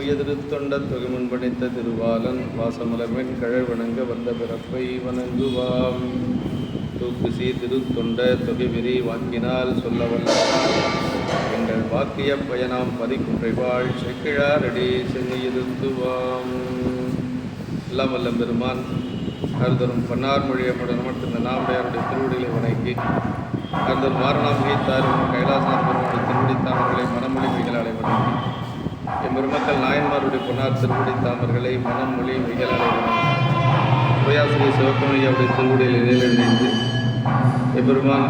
தூய திருத்தொண்ட தொகைமுன் பணித்த திருவாளன் வாசமலர்மென் கழல் வணங்க வந்த பிறப்பை வணங்குவாம். தூக்குசி திருத்தொண்ட தொகைவிரி வாக்கினால் சொல்ல வல்ல எங்கள் வாக்கிய பயனாம் பதிக்குன்றைவாள் செக்கிழாரடி சென்னியிருத்துவாம். எல்லாம் வல்ல பெருமான் அருதரும் பன்னார் மொழியமுடன் அமர்த்திருந்த நாமுடையாருடைய திருவடிகளை வணங்கி அருதரும் மாரணாம் கீத்தாரும் கைலாசநாத பெருமானுடைய திருவடி தாமர்களை மனமொழி மிகளாலை வணங்கி எம்பெருமக்கள் நாயன்மாருடைய பொன்னார் திருவடி தாமர்களை மனமொழி மிகளாலை வணங்கி உரையாசிரியர் சிவக்கமையாவுடைய திருவடியில் இணைந்து எம்பெருமான்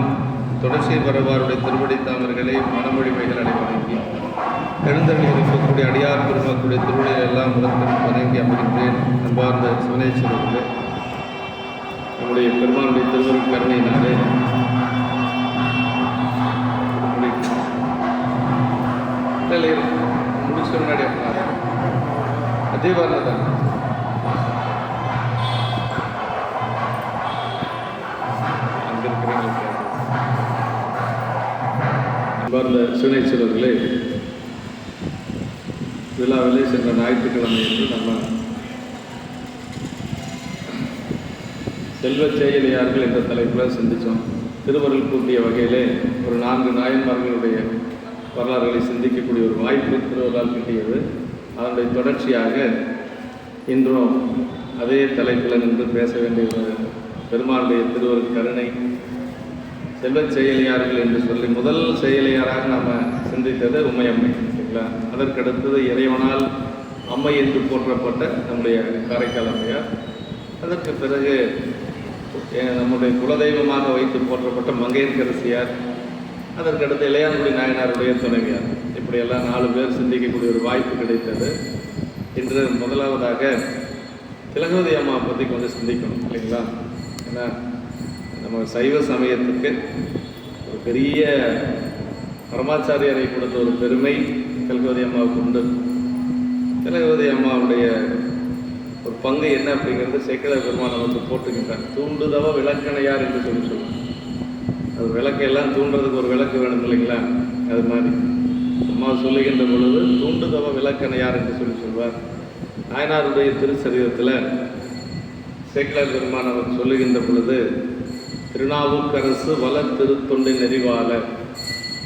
தொடர்ச்சி பரவாருடைய திருவடி தாமர்களை மனமொழி மிகளாலை வணங்கி எழுந்தருளி இருக்கக்கூடிய அடியார் பெருமக்களுடைய திருவடியில் எல்லாம் முதற்கண் வணங்கி அமர்கின்றேன். அன்பார்ந்த சிவனேஸ்வரர்களே, நம்முடைய பெருமானுடைய திருவருள் கருணையினாலே முடிச்ச முன்னாடி அதே வரதான் அங்க இருக்கிறவங்களுக்கு அன்பார்ந்த சிவனேஸ்வரர்களே, விழாவிலே சென்ற ஞாயிற்றுக்கிழமை என்று நம்ம செல்வச் செயலியார்கள் என்ற தலைப்பில் சிந்தித்தோம். திருவருள் கூட்டிய வகையிலே ஒரு 4 நாயன்மார்களுடைய வரலாறுகளை சிந்திக்கக்கூடிய ஒரு வாய்ப்பு திருவருளால் கிட்டியது. அதனுடைய தொடர்ச்சியாக இன்றும் அதே தலைப்பில் நின்று பேச வேண்டிய பெருமாளுடைய திருவருள் கருணை, செல்வச் செயலியார்கள் என்று சொல்லி முதல் செயலியாராக நாம் சிந்தித்தது உமையம்மை. சரிங்களா? அதற்கடுத்தது இறைவனால் அம்மை என்று போற்றப்பட்ட நம்முடைய காரைக்கால் அம்மையார். அதற்கு பிறகு நம்முடைய குலதெய்வமாக வைத்து போற்றப்பட்ட மங்கையர்க்கரசியார். அதற்கடுத்து இளையான்குடி நாயனாருடைய துணைவியார். இப்படியெல்லாம் 4 பேர் சிந்திக்கக்கூடிய ஒரு வாய்ப்பு கிடைத்தது. இன்று முதலாவதாக திலகவதி அம்மா பற்றி கொஞ்சம் சிந்திக்கணும் இல்லைங்களா? ஏன்னா நம்ம சைவ சமயத்துக்கு ஒரு பெரிய பரமாச்சாரியரை கொடுத்த ஒரு பெருமை திலகவதி அம்மாவுக்கு உண்டு. திலகவதி அம்மாவுடைய ஒரு பங்கு என்ன அப்படிங்கிறது சேக்கிழார் பெருமான் வந்து போட்டுக்கிட்டார். தூண்டுதவ விளக்கணையார் என்று சொல்லுவாங்க. அது விளக்கையெல்லாம் தூண்டுறதுக்கு ஒரு விளக்கு வேணும் இல்லைங்களா? அது மாதிரி அம்மா சொல்லுகின்ற பொழுது தூண்டுதவ விளக்கணையார் என்று சொல்வார். நாயனாருடைய திருச்சரிதத்தில் சேக்கிழார் பெருமான் அவர் சொல்லுகின்ற பொழுது, திருநாவுக்கரசு வள திருத்தொண்டை நெறிவாள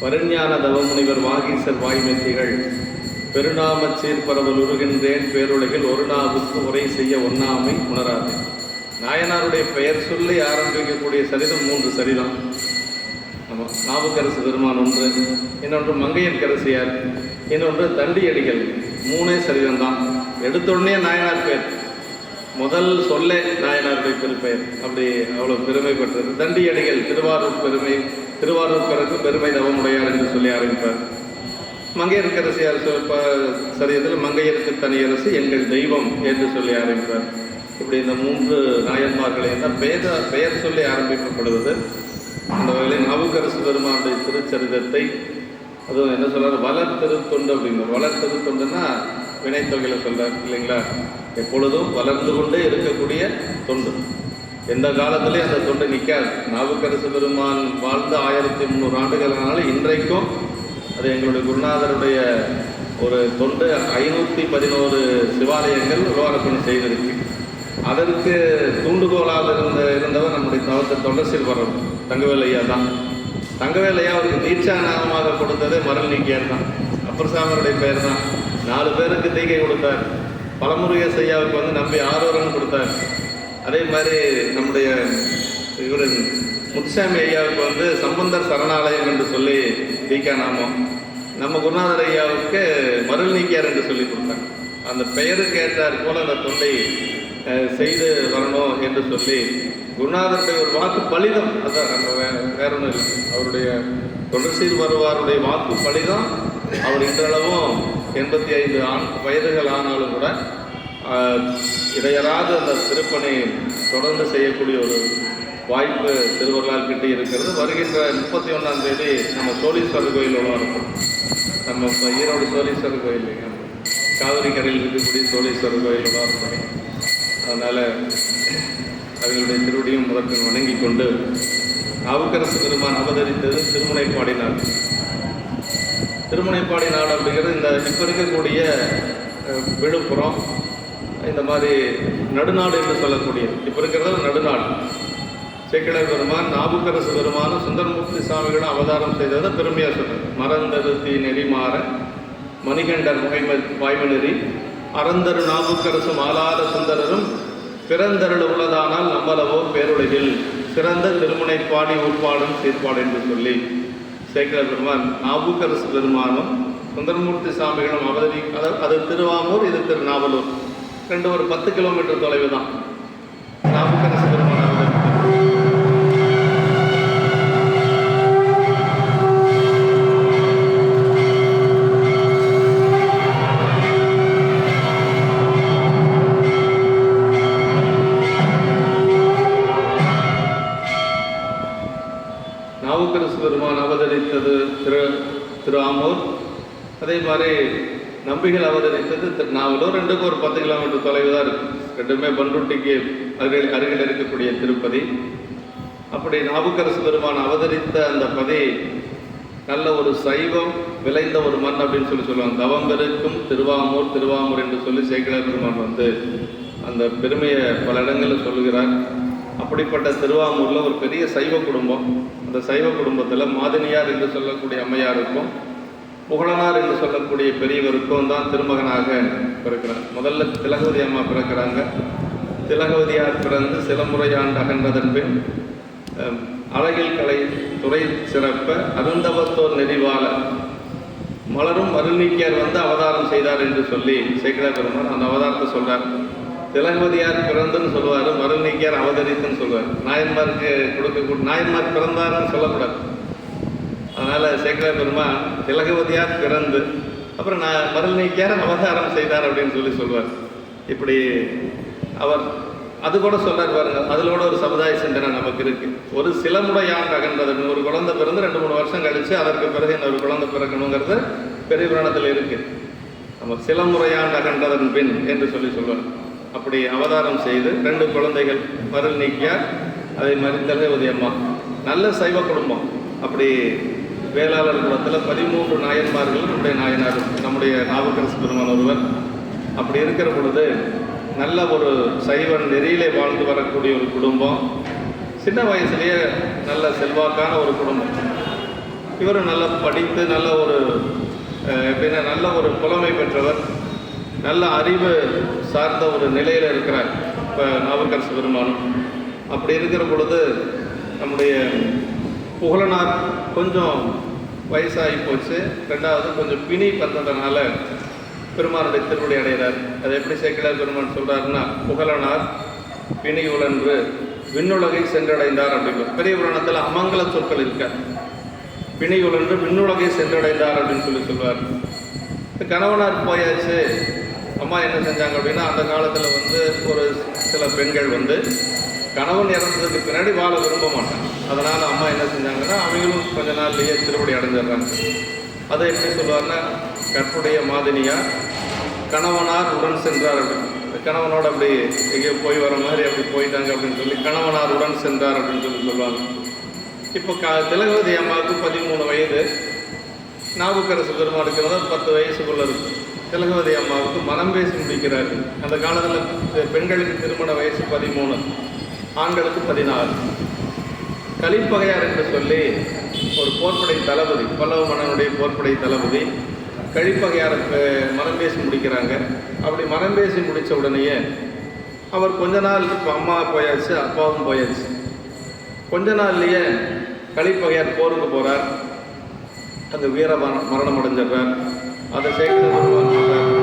பரிஞான தவமுனிவர் வாகீசர் வாய்மெத்திகள் பெருநாமச் சீர்பரவல் உருகின்றேன் பேருலகில் ஒரு நாவுக்கு உரை செய்ய ஒண்ணாமை உணராது. நாயனாருடைய பெயர் சொல்லி ஆரம்பிக்கக்கூடிய சரிதம் 3 சரிதம். ஆமாம், நாவுக்கரசு பெருமான் ஒன்று, இன்னொன்று மங்கையர்க்கரசியார், இன்னொன்று தண்டியடிகள். 3 சரிதம்தான். எடுத்தோடனே நாயனார் பெயர், முதல் சொல்லே நாயனாருடைய திருப்பெயர். அப்படி அவ்வளோ பெருமை பெற்றது. தண்டியடிகள் திருவாரூர் பெருமை, திருவாரூர் பிறகு பெருமை தவமுடையார் என்று சொல்லி ஆரம்பிப்பார். மங்கையர்க்கரசியார் சரியத்தில் மங்கையருக்கு தனியரசு எங்கள் தெய்வம் என்று சொல்லி ஆரம்பிப்பார். இப்படி இந்த 3 நாயன்மார்களையும் தான் பெயர் சொல்லி ஆரம்பிக்கப்படுவது. அந்த வகையில் நாவுக்கரசு பெருமானுடைய திருச்சரிதத்தை, அதுவும் என்ன சொல்கிறார், வளர் திருத்தொண்டு அப்படிங்கிற. வளர் திருத்தொண்டுன்னா வினைத்தொகையில் சொல்கிறார் இல்லைங்களா? எப்பொழுதும் வளர்ந்து கொண்டே இருக்கக்கூடிய தொண்டு. எந்த காலத்திலையும் அந்த தொண்டு நிற்காது. நாவுக்கரசு பெருமான் வாழ்ந்த 1300 ஆண்டுகளானால இன்றைக்கும் அது எங்களுடைய குருநாதருடைய ஒரு தொண்டு. 511 சிவாலயங்கள் உருவாக்கப்பணி செய்திருக்கு. அதற்கு தூண்டுகோலாக இருந்தவர் நம்முடைய தொண்டர்சில் வரும் தங்கவேல் ஐயா தான். தங்கவேல் ஐயா அவருக்கு தீட்சா நாமமாக கொடுத்ததே மரல் நீக்கியார் தான். அப்பர் சாமியுடைய பெயர் தான். 4 பேருக்கு தீகை கொடுத்தார். பலமுருகேச ஐயாவுக்கு வந்து நம்பி ஆரோரன் கொடுத்தார். அதே மாதிரி நம்முடைய இவர் முத்துசாமி ஐயாவுக்கு வந்து சம்பந்தர் சரணாலயம் என்று சொல்லி தீக்கா நாமம். நம்ம குருநாதர் ஐயாவுக்கு மருள் நீக்கியார் என்று சொல்லி கொடுத்தாங்க. அந்த பெயருக்கு ஏற்றார் போல அந்த தொண்டை செய்து வரணும் என்று சொல்லி குருநாதருடைய ஒரு வாக்கு பலிதம். அதான் நம்ம வேற ஒன்றும் இல்லை. அவருடைய தொடர்ச்சியில் வருவாருடைய வாக்கு பலிதம். அவர் இன்றளவும் 85 வயதுகள் ஆனாலும் கூட இடையறாது அந்த திருப்பணி தொடர்ந்து செய்யக்கூடிய ஒரு வாய்ப்பு திருவருளால் கிட்டே இருக்கிறது. வருகின்ற 31ஆம் தேதி நம்ம சோழீஸ்வரர் கோயில் இருக்கும். நம்ம இப்போ ஈரோடு சோழீஸ்வரர் கோயில் காவிரி கரையில் இருக்கக்கூடிய சோழீஸ்வரர் கோயில் இருக்கும். அதனால் அவர்களுடைய திருவடியும் முதற்கண் வணங்கி கொண்டு நாவுக்கரசு பெருமான் அவதரித்தது திருமுனைப்பாடி நாள். திருமுனைப்பாடி நாள் அப்படிங்கிறது இந்த இப்போ இருக்கக்கூடிய விழுப்புரம், இந்த மாதிரி நடுநாடு என்று சொல்லக்கூடிய இப்போ இருக்கிறது நடுநாடு. சேக்கிழார் பெருமான் நாவுக்கரசு பெருமானும் சுந்தரமூர்த்தி சுவாமிகளும் அவதாரம் செய்ததை பெருமையாக சொல்றார். மறந்தருத்தி நெறிமாற மணிகண்டர் வாய்மநெறி அறந்தரு நாவுக்கரசும் ஆளாத சுந்தரரும் பிறந்தருள் உள்ளதானால் நம்மளவோ பேருலகில் சிறந்த திருமுனை பாடி உட்பாடும் சீர்பாடு என்று சொல்லி சேக்கிழார் பெருமான் நாவுக்கரசு பெருமானும் சுந்தரமூர்த்தி சுவாமிகளும் அது திருவாமூர், இது திருநாவலூர், ரெண்டு ஒரு 10 கிலோமீட்டர் தொலைவு தான். நாவுக்கரசு பெருமான் நாவுக்கரசு பெருமான் அவதரித்தது திருவாமூர், அதே மாதிரி நம்பிகள் அவதரித்தது திருநாவலூர். ரெண்டுக்கும் ஒரு 10 கிலோமீட்டர் தொலைவு தான் இருக்குது. ரெண்டுமே பண்ருட்டிக்கு அருகில் இருக்கக்கூடிய திருப்பதி. அப்படி நாவுக்கரசு பெருமான் அவதரித்த அந்த பதி நல்ல ஒரு சைவம் விளைந்த ஒரு மண் அப்படின்னு சொல்லுவாங்க. தவம் பெருக்கும் திருவாமூர் என்று சொல்லி சேக்கிழார் பெருமான் அந்த பெருமையை பல இடங்களில் சொல்லுகிறார். அப்படிப்பட்ட திருவாமூரில் ஒரு பெரிய சைவ குடும்பம். அந்த சைவ குடும்பத்தில் மாதினியார் என்று சொல்லக்கூடிய அம்மையாருக்கும் புகழனார் என்று சொல்லக்கூடிய பெரியவருக்கும் தான் திருமகனாக பிறக்கிறார். முதல்ல திலகவதி அம்மா பிறக்கிறாங்க. திலகவதியார் பிறந்து சில முறையாண்டு அகன்றதன் பின் அழகில் கலை துறை சிறப்ப அருந்தவத்தோர் நெறிவாள மலரும் அருள்நீக்கியார் அவதாரம் செய்தார் என்று சொல்லி சேக்கிழார் பெருமான் அந்த அவதாரத்தை சொல்றார். திலகவதியார் பிறந்துன்னு சொல்லுவார், மருள்நீக்கியார் அவதரித்துன்னு சொல்லுவார். நாயன்மாருக்கு நாயன்மார் பிறந்தார்னு சொல்லக்கூடாது. அதனால் சேக்கிழார் பெருமான் திலகவதியார் பிறந்து அப்புறம் மருள்நீக்கியார் அவதாரம் செய்தார் அப்படின்னு சொல்லுவார். இப்படி அவர் அது கூட சொல்றார் பாருங்க. அதில் கூட ஒரு சமுதாய சிந்தனை நமக்கு இருக்கு. ஒரு சிலமுடையாண்டு அகன்றது, ஒரு குழந்தை பிறந்து 2-3 வருஷம் கழிச்சு அதற்கு பிறகு இன்னொரு குழந்தை பிறக்கணுங்கிறது பெரிய புராணத்தில் இருக்கு. நம்ம சிலமுறையாண்டு அகன்றதன் பின் என்று சொல்லுவார். அப்படி அவதாரம் செய்து 2 குழந்தைகள், மருள்நீக்கியார் அதே மாதிரி திலகவதி அம்மா. நல்ல சைவ குடும்பம். அப்படி வேளாளர் குலத்தில் 13 நாயன்மார்கள் நம்முடைய நாயனார், நம்முடைய நாவுக்கரசு பெருமான் ஒருவர். அப்படி இருக்கிற பொழுது நல்ல ஒரு சைவ நெறியிலே வாழ்ந்து வரக்கூடிய ஒரு குடும்பம். சின்ன வயசுலேயே நல்ல செல்வாக்கான ஒரு குடும்பம். இவர் நல்லா படித்து நல்ல ஒரு எப்படின்னா நல்ல ஒரு புலமை பெற்றவர், நல்ல அறிவு சார்ந்த ஒரு நிலையில் இருக்கிறார் இப்போ நாவுக்கரசு பெருமானும். அப்படி இருக்கிற பொழுது நம்முடைய புகழனார் கொஞ்சம் வயசாகி போச்சு. 2வது கொஞ்சம் பிணி வந்ததுனால பெருமானுடைய திருவடி அடைகிறார். அதை எப்படி சேக்கிழார் பெருமான் சொல்கிறாருன்னா, புகழனார் பிணி உழன்று விண்ணுலகை சென்றடைந்தார் அப்படிங்கிற பெரிய புராணத்தில் அமங்கல சொற்கள் இருக்கார். பிணி உழன்று விண்ணுலகை சென்றடைந்தார் அப்படின்னு சொல்லுவார். கணவனார் போயாச்சு. அம்மா என்ன செஞ்சாங்க அப்படின்னா, அந்த காலத்தில் ஒரு சில பெண்கள் கணவன் இறந்ததுக்கு பின்னாடி வாழ விரும்ப மாட்டாங்க. அதனால் அம்மா என்ன செஞ்சாங்கன்னா, அவங்களும் கொஞ்ச நாள்லேயே திருவடி அடைஞ்சிடுறாங்க. அதை எப்படி சொல்லுவார்னா, கற்புடைய மாதினியார் கணவனார் உடன் சென்றார் அப்படின்னு, கணவனோட அப்படி எங்கேயோ போய் வர மாதிரி அப்படி போயிட்டாங்க அப்படின்னு சொல்லி கணவனார் உடன் சென்றார் அப்படின்னு சொல்லுவாங்க. இப்போ திலகவதி அம்மாவுக்கு 13 வயது, நாவுக்கரசு பெருமானுக்கு 10 வயசுக்குள்ள இருக்கு. திலகவதி அம்மாவுக்கு மனம் பேசி முடிக்கிறாரு. அந்த காலத்தில் பெண்களுக்கு திருமண வயசு 13, ஆண்களுக்கு 14. கலிப்பகையார் என்று சொல்லி ஒரு போர்ப்படை தளபதி, பல்லவ மன்னனுடைய போர்ப்படை தளபதி கலிப்பகையாருக்கு மனம் பேசி முடிக்கிறாங்க. அப்படி மனம் பேசி முடித்த உடனேயே அவர் கொஞ்ச நாள், இப்போ அம்மா போயாச்சு, அப்பாவும் போயாச்சு, கொஞ்ச நாள்லேயே கலிப்பகையார் போருக்கு போகிறார். அந்த வீர மரணம் அடைஞ்சிடுறார். அதை சேக்கிழார் சொல்கிறார்.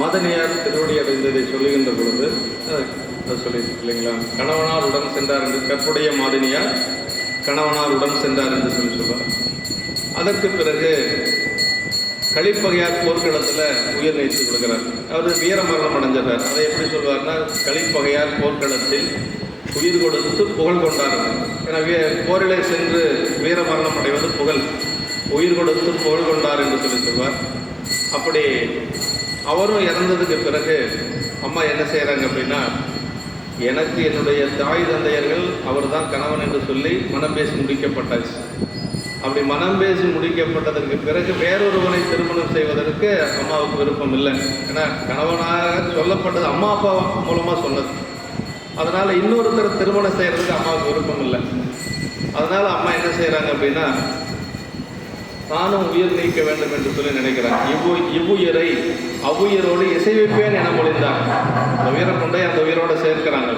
மாதனியார் திருவடி அடைந்ததை சொல்லுகின்ற பொழுது அது சொல்லியிருக்கு இல்லைங்களா? கணவனார் உடன் சென்றார் என்று, கற்புடைய மாதனியார் கணவனார் உடன் சென்றார் என்று சொல்லுவார். அதற்கு பிறகு கலிப்பகையார் போர்க்களத்தில் உயிர் நீத்து கொடுக்கிறார். அவர் வீர மரணம் அடைஞ்சார். அதை எப்படி சொல்வார்னா, கலிப்பகையார் போர்க்களத்தில் உயிர் கொடுத்து புகழ் கொண்டார்கள். எனவே போரிலே சென்று வீர மரணம் அடைவது புகழ், உயிர் கொடுத்து புகழ் கொண்டார் என்று சொல்வார். அப்படி அவரும் இறந்ததுக்கு பிறகு அம்மா என்ன செய்கிறாங்க அப்படின்னா, எனக்கு என்னுடைய தாய் தந்தையர்கள் அவர் தான் கணவன் என்று சொல்லி மனம் பேசி முடிக்கப்பட்டாச்சு. அப்படி மனம் பேசி முடிக்கப்பட்டதற்கு பிறகு வேறொருவனை திருமணம் செய்வதற்கு அம்மாவுக்கு விருப்பம் இல்லை. ஏன்னா கணவனாக சொல்லப்பட்டது அம்மா அப்பா மூலமாக சொன்னது. அதனால் இன்னொருத்தர் திருமணம் செய்கிறதுக்கு அம்மாவுக்கு விருப்பம் இல்லை. அதனால் அம்மா என்ன செய்கிறாங்க அப்படின்னா, தானும் உயிர் நீக்க வேண்டும் என்று சொல்லி நினைக்கிறாங்க. இவ்வுயிரை அவ்வுயிரோடு இசைவிப்பேன் என மொழிந்தார். அந்த உயிரை கொண்டே அந்த உயிரோடு சேர்க்கிறாங்க.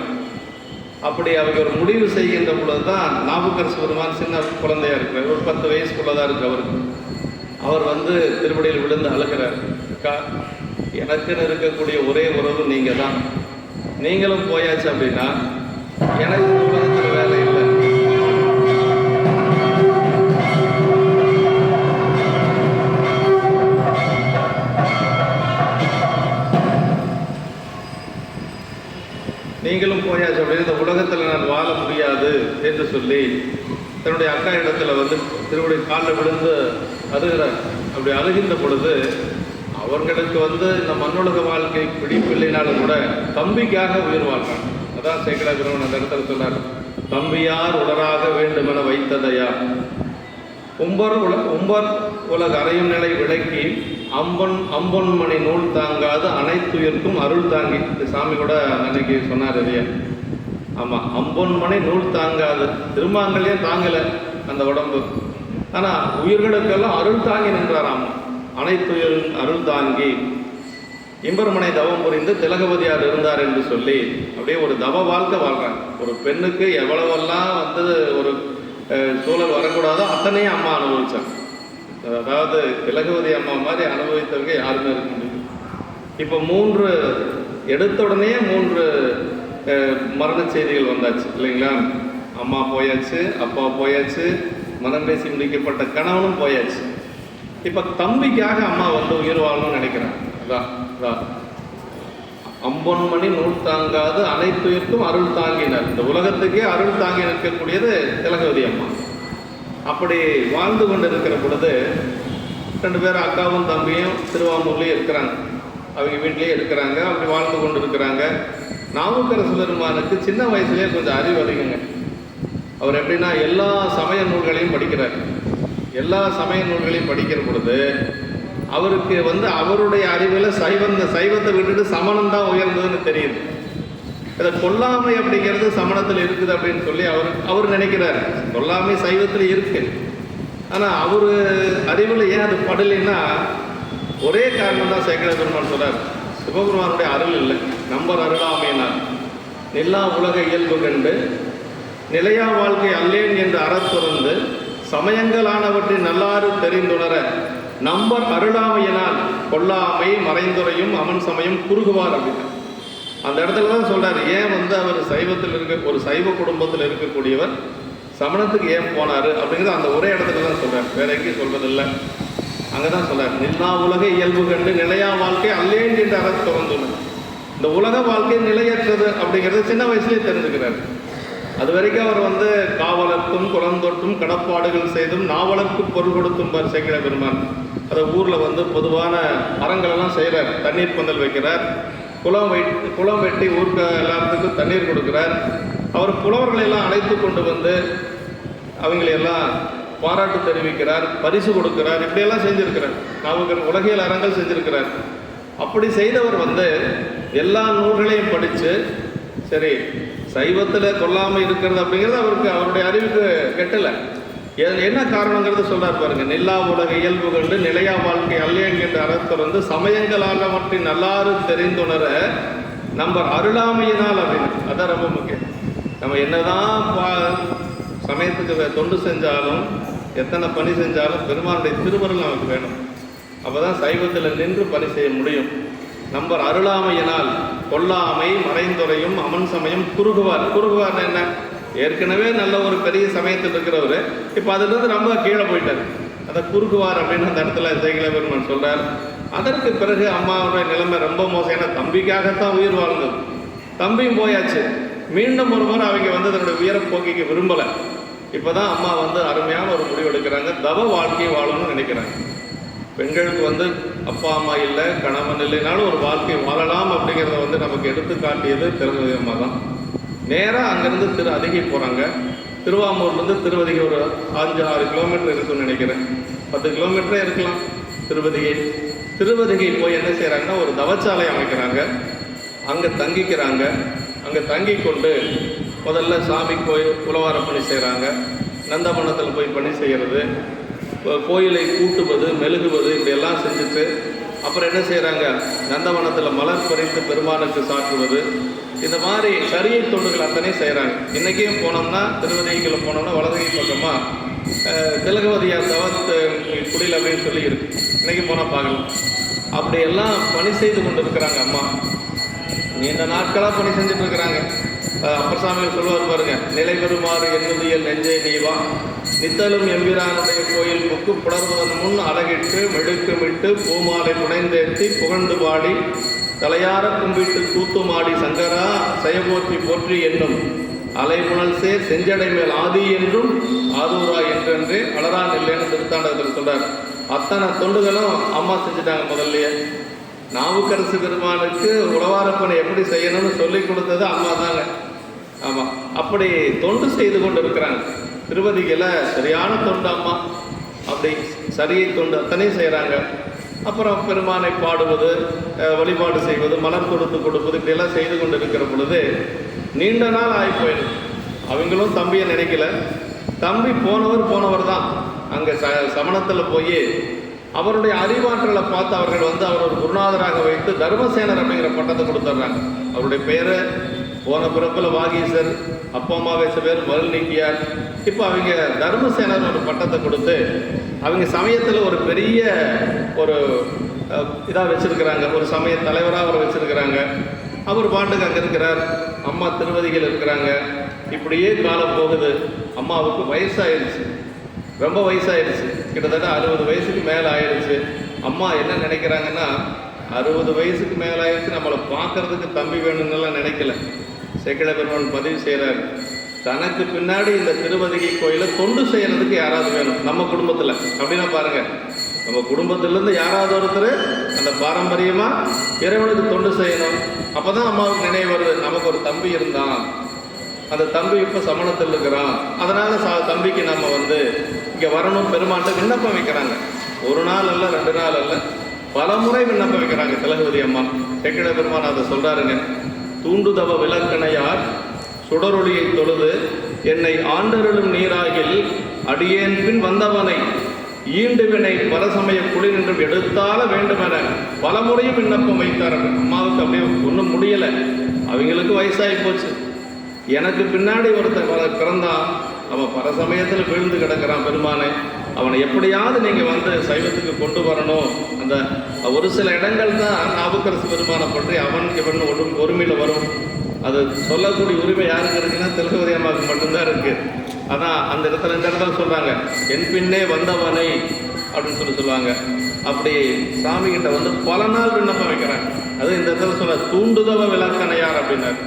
அப்படி அவங்க ஒரு முடிவு செய்கின்ற பொழுது தான் நாவுக்கரசு பெருமான் சின்ன குழந்தையா இருக்கிறார், ஒரு 10 வயசுக்குள்ளதாக இருக்கு அவருக்கு. அவர் வந்து திருவடியில் விழுந்து அழுகிறார். அக்கா, எனக்குன்னு இருக்கக்கூடிய ஒரே உறவு நீங்கள் தான். நீங்களும் போயாச்சு அப்படின்னா எனக்கு உலகத்தில் வேலை இல்லை. நீங்களும் போயாச்சு அப்படின்னு இந்த உலகத்தில் நான் வாழ முடியாது என்று சொல்லி தன்னுடைய அக்கா இடத்துல வந்து திருவடி காலில் விழுந்து அழுகிறார். அப்படி அழுகின்ற பொழுது அவர்களுக்கு வந்து இந்த மண்ணுலக வாழ்க்கை பிடிப்பில்லைனாலும் கூட தம்பிக்காக உயிர் வாழ்றாங்க. அதான் சேக்கடா பெருமான் அந்த இடத்துல சொன்னார், தம்பியார் உடராக வேண்டும் என வைத்ததையா, உம்பர் உலக அறையும் நிலை விளக்கி அம்பொன் மணி நூல் தாங்காது அனைத்துயிர்க்கும் அருள் தாங்கி. இந்த சாமி கூட அன்னைக்கு சொன்னார் இல்லையா? ஆமாம், அம்பொன் மணி நூல் தாங்காது, திருமாங்கல்யே தாங்கலை அந்த உடம்பு, ஆனால் உயிர்களுக்கெல்லாம் அருள் தாங்கி நின்றாராம். அனைத்துயிர் அருள் தாங்கி இம்பர்மனை தவம் புரிந்து திலகவதியார் இருந்தார் என்று சொல்லி அப்படியே ஒரு தவ வாழ்க்கை வாழ்றாங்க. ஒரு பெண்ணுக்கு எவ்வளவெல்லாம் வந்து ஒரு சூழல் வரக்கூடாதோ அத்தனையும் அம்மா அனுபவிச்சாங்க. அதாவது திலகவதி அம்மா மாதிரி அனுபவித்தவங்க யாருமே இருக்க முடியும். இப்போ 3 எடுத்த உடனே 3 மரண செய்திகள் வந்தாச்சு இல்லைங்களா? அம்மா போயாச்சு, அப்பா போயாச்சு, மனம் பேசி முடிக்கப்பட்ட கணவனும் போயாச்சு. இப்போ தம்பிக்காக அம்மா வந்து உயிர் வாழணும்னு நினைக்கிறாங்க. அதான் அம்பொன் மணி நூல் தாங்காது அனைத்துயிர்க்கும் அருள் தாங்கினார். இந்த உலகத்துக்கே அருள் தாங்கி நிற்கக்கூடியது திலகவதி அம்மா. அப்படி வாழ்ந்து கொண்டு இருக்கிற பொழுது 2 பேரும் அக்காவும் தம்பியும் திருவாமூர்லேயே இருக்கிறாங்க, அவங்க வீட்லேயே இருக்கிறாங்க. அப்படி வாழ்ந்து கொண்டு இருக்கிறாங்க. நாவுக்கரசு பெருமானுக்கு சின்ன வயசுலேயே கொஞ்சம் அறிவு அதிகங்க. அவர் எப்படின்னா எல்லா சமய நூல்களையும் படிக்கிறார். எல்லா சமய நூல்களையும் படிக்கிற பொழுது அவருக்கு வந்து அவருடைய அறிவில் சைவத்தை விட்டுட்டு சமணம் தான் உயர்ந்ததுன்னு தெரியுது. அதை கொல்லாமை அப்படிங்கிறது சமணத்தில் இருக்குது அப்படின்னு சொல்லி அவர் நினைக்கிறார். கொல்லாமை சைவத்தில் இருக்கு, ஆனால் அவர் அறிவில் ஏன் அது படலைன்னா ஒரே காரணம் தான். சேக்கட பெருமான் சொல்றார், சிவபெருமானுடைய அருள் இல்லை, நம்பர் அருளாமையினார் நில்லா உலக இயல்பு கண்டு நிலையா வாழ்க்கை அல்லேன் என்று அறத்துறந்து சமயங்களானவற்றின் நல்லாறு தெரிந்துணர நம்பர் அருளாமையினால் கொல்லாமை மறைந்துரையும் அமன் சமயம் குறுகுவார் அப்படின்னு அந்த இடத்துல தான் சொல்றாரு. ஏன் வந்து அவர் சைவத்தில் ஒரு சைவ குடும்பத்தில் இருக்கக்கூடியவர் சமணத்துக்கு ஏன் போனார் அப்படிங்கிறது அந்த ஒரே இடத்துல தான் சொல்றார், வேற எங்கேயும் சொல்றதில்லை. அங்கே தான் சொல்றார், நில்லா உலக இயல்பு கண்டு நிலையா வாழ்க்கை அல்லேன் என்று அறத்துறந்துள்ளார். இந்த உலக வாழ்க்கை நிலையற்றது அப்படிங்கிறது சின்ன வயசுலேயே தெரிஞ்சுக்கிறார். அது வரைக்கும் அவர் வந்து காவலர்க்கும் குளந்தொட்டும் கடப்பாடுகள் செய்தும் நாவலர்க்கு பொருள் கொடுத்தும் சேக்கட பெருமான். அதை ஊரில் வந்து பொதுவான அறங்களெல்லாம் செய்கிறார். தண்ணீர் பந்தல் வைக்கிறார், குளம் வெட்டி ஊருக்கு எல்லாத்துக்கும் தண்ணீர் கொடுக்குறார். அவர் புலவர்களெல்லாம் அழைத்து கொண்டு வந்து அவங்களையெல்லாம் பாராட்டு தெரிவிக்கிறார், பரிசு கொடுக்கிறார். இப்படியெல்லாம் செஞ்சுருக்கிறார். நாவுக்கர் உலகியல் அறங்கள் செஞ்சுருக்கிறார். அப்படி செய்தவர் வந்து எல்லா நூல்களையும் படித்து சரி சைவத்தில் கொல்லாமல் இருக்கிறது அப்படிங்கிறது அவருடைய அறிவுக்கு கெட்டலை. என்ன காரணங்கிறது சொல்றார் பாருங்க. நில்லா உலக இயல்பு கண்டு நிலையா வாழ்க்கை அல்லேன் என்று அறத்துறந்து சமயங்களானவற்றின் நல்லாறு தெரிந்துணர நம்பர் அருளாமையினால் அப்படின்னு. அதான் ரொம்ப முக்கியம். நம்ம என்னதான் சமயத்துக்கு தொண்டு செஞ்சாலும் எத்தனை பணி செஞ்சாலும் பெருமானுடைய திருவருள் நமக்கு வேணும். அப்போ தான் சைவத்தில் நின்று பணி செய்ய முடியும். நம்பர் அருளாமையினால் கொல்லாமை மறைந்துரையும் அமன் சமயம் குறுகுவார். குறுகுவார்னு என்ன? ஏற்கனவே நல்ல ஒரு பெரிய சமயத்தில் இருக்கிறவர் இப்போ அதிலிருந்து ரொம்ப கீழே போயிட்டார். அதை குறுகுவார் அப்படின்னு அந்த இடத்துல சேக்கிழ பெருமான் சொல்றார். அதற்கு பிறகு அம்மாவுடைய நிலைமை ரொம்ப மோசம். ஏன்னா தம்பிக்காகத்தான் உயிர் வாழ்ந்தது, தம்பியும் போயாச்சு. மீண்டும் ஒரு முறை அவங்க வந்து அதனுடைய உயர போக்கிக்கு விரும்பலை. இப்போதான் அம்மா வந்து அருமையான ஒரு முடிவு எடுக்கிறாங்க, தவ வாழ்க்கை வாழணும்னு நினைக்கிறாங்க. பெண்களுக்கு வந்து அப்பா அம்மா இல்லை, கணவன் இல்லைனாலும் ஒரு வாழ்க்கை வாழலாம் அப்படிங்கிறத வந்து நமக்கு எடுத்து காட்டியது திலகவதி அம்மா தான். நேராக அங்கேருந்து அதிகை போகிறாங்க. திருவாமூர்லேருந்து திருவதிகை ஒரு 5-6 கிலோமீட்டர் இருக்குன்னு நினைக்கிறேன், 10 கிலோமீட்டரே இருக்கலாம். திருவதிகை போய் என்ன செய்கிறாங்கன்னா ஒரு தவச்சாலை அமைக்கிறாங்க, அங்கே தங்கிக்கிறாங்க. அங்கே தங்கி கொண்டு முதல்ல சாமி உழவார பணி செய்கிறாங்க. நந்தவனத்தில் போய் பணி செய்கிறது, கோயிலை கூட்டுவது, மெழுகுவது, இப்படியெல்லாம் செஞ்சுட்டு அப்புறம் என்ன செய்கிறாங்க, நந்தவனத்தில் மலர் பறித்து பெருமானுக்கு சாற்றுவது, இந்த மாதிரி சரியை தொண்டுகள் அத்தனை செய்கிறாங்க. இன்றைக்கும் போனோம்னா திருவதிகைக்குள்ள போனோம்னா வலதுகை பக்கமாக திலகவதியார் தவத்து குடில் அப்படின்னு சொல்லி இருக்கு. இன்றைக்கி போனால் பார்க்கலாம். அப்படியெல்லாம் பணி செய்து கொண்டு இருக்கிறாங்க அம்மா. நீண்ட நாட்களாக பணி செஞ்சுட்டு இருக்கிறாங்க. அப்பர் சாமிகள் சொல்லுவார் பாருங்க, நிலை பெறுமாறு என்னுதியல் நெஞ்சே நீவா நித்தலும் எம்பிரானுடைய கோயில் புக்கு புலர்வதன் முன் அழகிட்டு மெழுக்குமிட்டு பூமாலை புனைந்தேற்றி புகழ்ந்து பாடி தலையார கும்பிட்டு கூத்துமாடி சங்கரா செயபோற்றி போற்றி என்னும் அலைபுணல் சேர் செஞ்சடை மேல் ஆதி என்றும் ஆதூரா என்றென்றே அலரான் இல்லைன்னு திருத்தாண்டகத்தில் சொல்றார். அத்தனை தொண்டுகளும் அம்மா செஞ்சுட்டாங்க. முதல்லையே நாவுக்கரசு பெருமானுக்கு உழவாரப்பணி எப்படி செய்யணும்னு சொல்லி கொடுத்தது அம்மா தாங்க. ஆமாம், அப்படி தொண்டு செய்து கொண்டு இருக்கிறாங்க. திருவதிகையில் சரியான தொண்டு அம்மா, அப்படி சரியை தொண்டு அத்தனையும் செய்கிறாங்க. அப்புறம் பெருமானை பாடுவது, வழிபாடு செய்வது, மலர் கொடுப்பது, இப்படியெல்லாம் செய்து கொண்டு இருக்கிற பொழுது நீண்ட நாள் ஆகி போயிடுது. அவங்களும் தம்பியை நினைக்கல. தம்பி போனவர் தான். அங்கே சமணத்தில் போய் அவருடைய அறிவாற்றலை பார்த்து அவர்கள் வந்து அவர் ஒரு குருநாதராக வைத்து தர்மசேனர் அப்படிங்கிற பட்டத்தை கொடுத்துட்றாங்க. அவருடைய பேரை போன பிறப்பில் வாகீசர், அப்பா அம்மா வச்ச பேர் மருள் நீக்கியார். இப்போ அவங்க தர்மசேனர் ஒரு பட்டத்தை கொடுத்து அவங்க சமயத்தில் ஒரு பெரிய ஒரு இதாக வச்சுருக்கிறாங்க, ஒரு சமய தலைவராக அவர் வச்சுருக்கிறாங்க. அவர் பாட்டுக்கு அங்கே இருக்கிறார், அம்மா திருவதிகள் இருக்கிறாங்க. இப்படியே காலம் போகுது. அம்மாவுக்கு வயசாகிடுச்சு, ரொம்ப வயசாகிடுச்சு, கிட்டத்தட்ட 60 வயசுக்கு மேலே ஆயிடுச்சு. அம்மா என்ன நினைக்கிறாங்கன்னா, 60 வயசுக்கு மேலே ஆயிடுச்சு, நம்மளை பார்க்கறதுக்கு தம்பி வேணும்னுலாம் நினைக்கல. சேக்கிழ பெருமான் பதிவு செய்கிறார், தனக்கு பின்னாடி இந்த திருவதிகை கோயிலில் தொண்டு செய்கிறதுக்கு யாராவது வேணும் நம்ம குடும்பத்தில். அப்படின்னா பாருங்கள், நம்ம குடும்பத்திலேருந்து யாராவது ஒருத்தர் அந்த பாரம்பரியமாக இறைவனுக்கு தொண்டு செய்யணும். அப்போ தான் அம்மாவுக்கு நினைவு வருது, நமக்கு ஒரு தம்பி இருந்தான், அந்த தம்பி இப்போ சமணத்தில் இருக்கிறான், அதனால் தம்பிக்கு நம்ம வந்து இங்கே வரணும் பெருமான்ட்டு விண்ணப்பம் வைக்கிறாங்க. ஒரு நாள் அல்ல, 2 நாள் அல்ல, பல முறை விண்ணப்பம் வைக்கிறாங்க திலகவதி அம்மா. சேக்கிழ பெருமான் அதை சொல்கிறாருங்க, தூண்டுதவ விளக்கணையார் சுடரொளியை தொழுது என்னை ஆண்டருளும் நீராகில் அடியேன் பின் வந்தவனை ஈண்டுவினை பரசமய குளிர் என்றும் எடுத்தால வேண்டுமென பல முறையும் விண்ணப்பம் வைத்தார். அம்மாவுக்கு அப்படியே ஒன்றும் முடியலை, அவங்களுக்கு வயசாகி போச்சு. எனக்கு பின்னாடி ஒருத்தன் பிறந்தான், அவன் பரசமயத்தில் விழுந்து கிடக்கிறான் பெருமானை, அவனை எப்படியாவது நீங்கள் வந்து சைவத்துக்கு கொண்டு வரணும். அந்த ஒரு சில இடங்கள் தான் நாவுக்கரசு பெருமானை பற்றி அவன் இவன் ஒருமையில் வரும். அது சொல்லக்கூடிய உரிமை யாருக்கு இருக்குன்னா திலகவதி அம்மாவுக்கு மட்டும்தான் இருக்குது. ஆனால் அந்த இடத்துல இந்த இடத்துல சொல்கிறாங்க, என் பின்னே வந்தவனை அப்படின்னு சொல்லுவாங்க. அப்படி சாமிகிட்ட வந்து பல நாள் விண்ணப்பம் வைக்கிறாங்க. அது இந்த இடத்துல சொல்ல தூண்டுதவ விளக்கணையார் அப்படின்னாரு.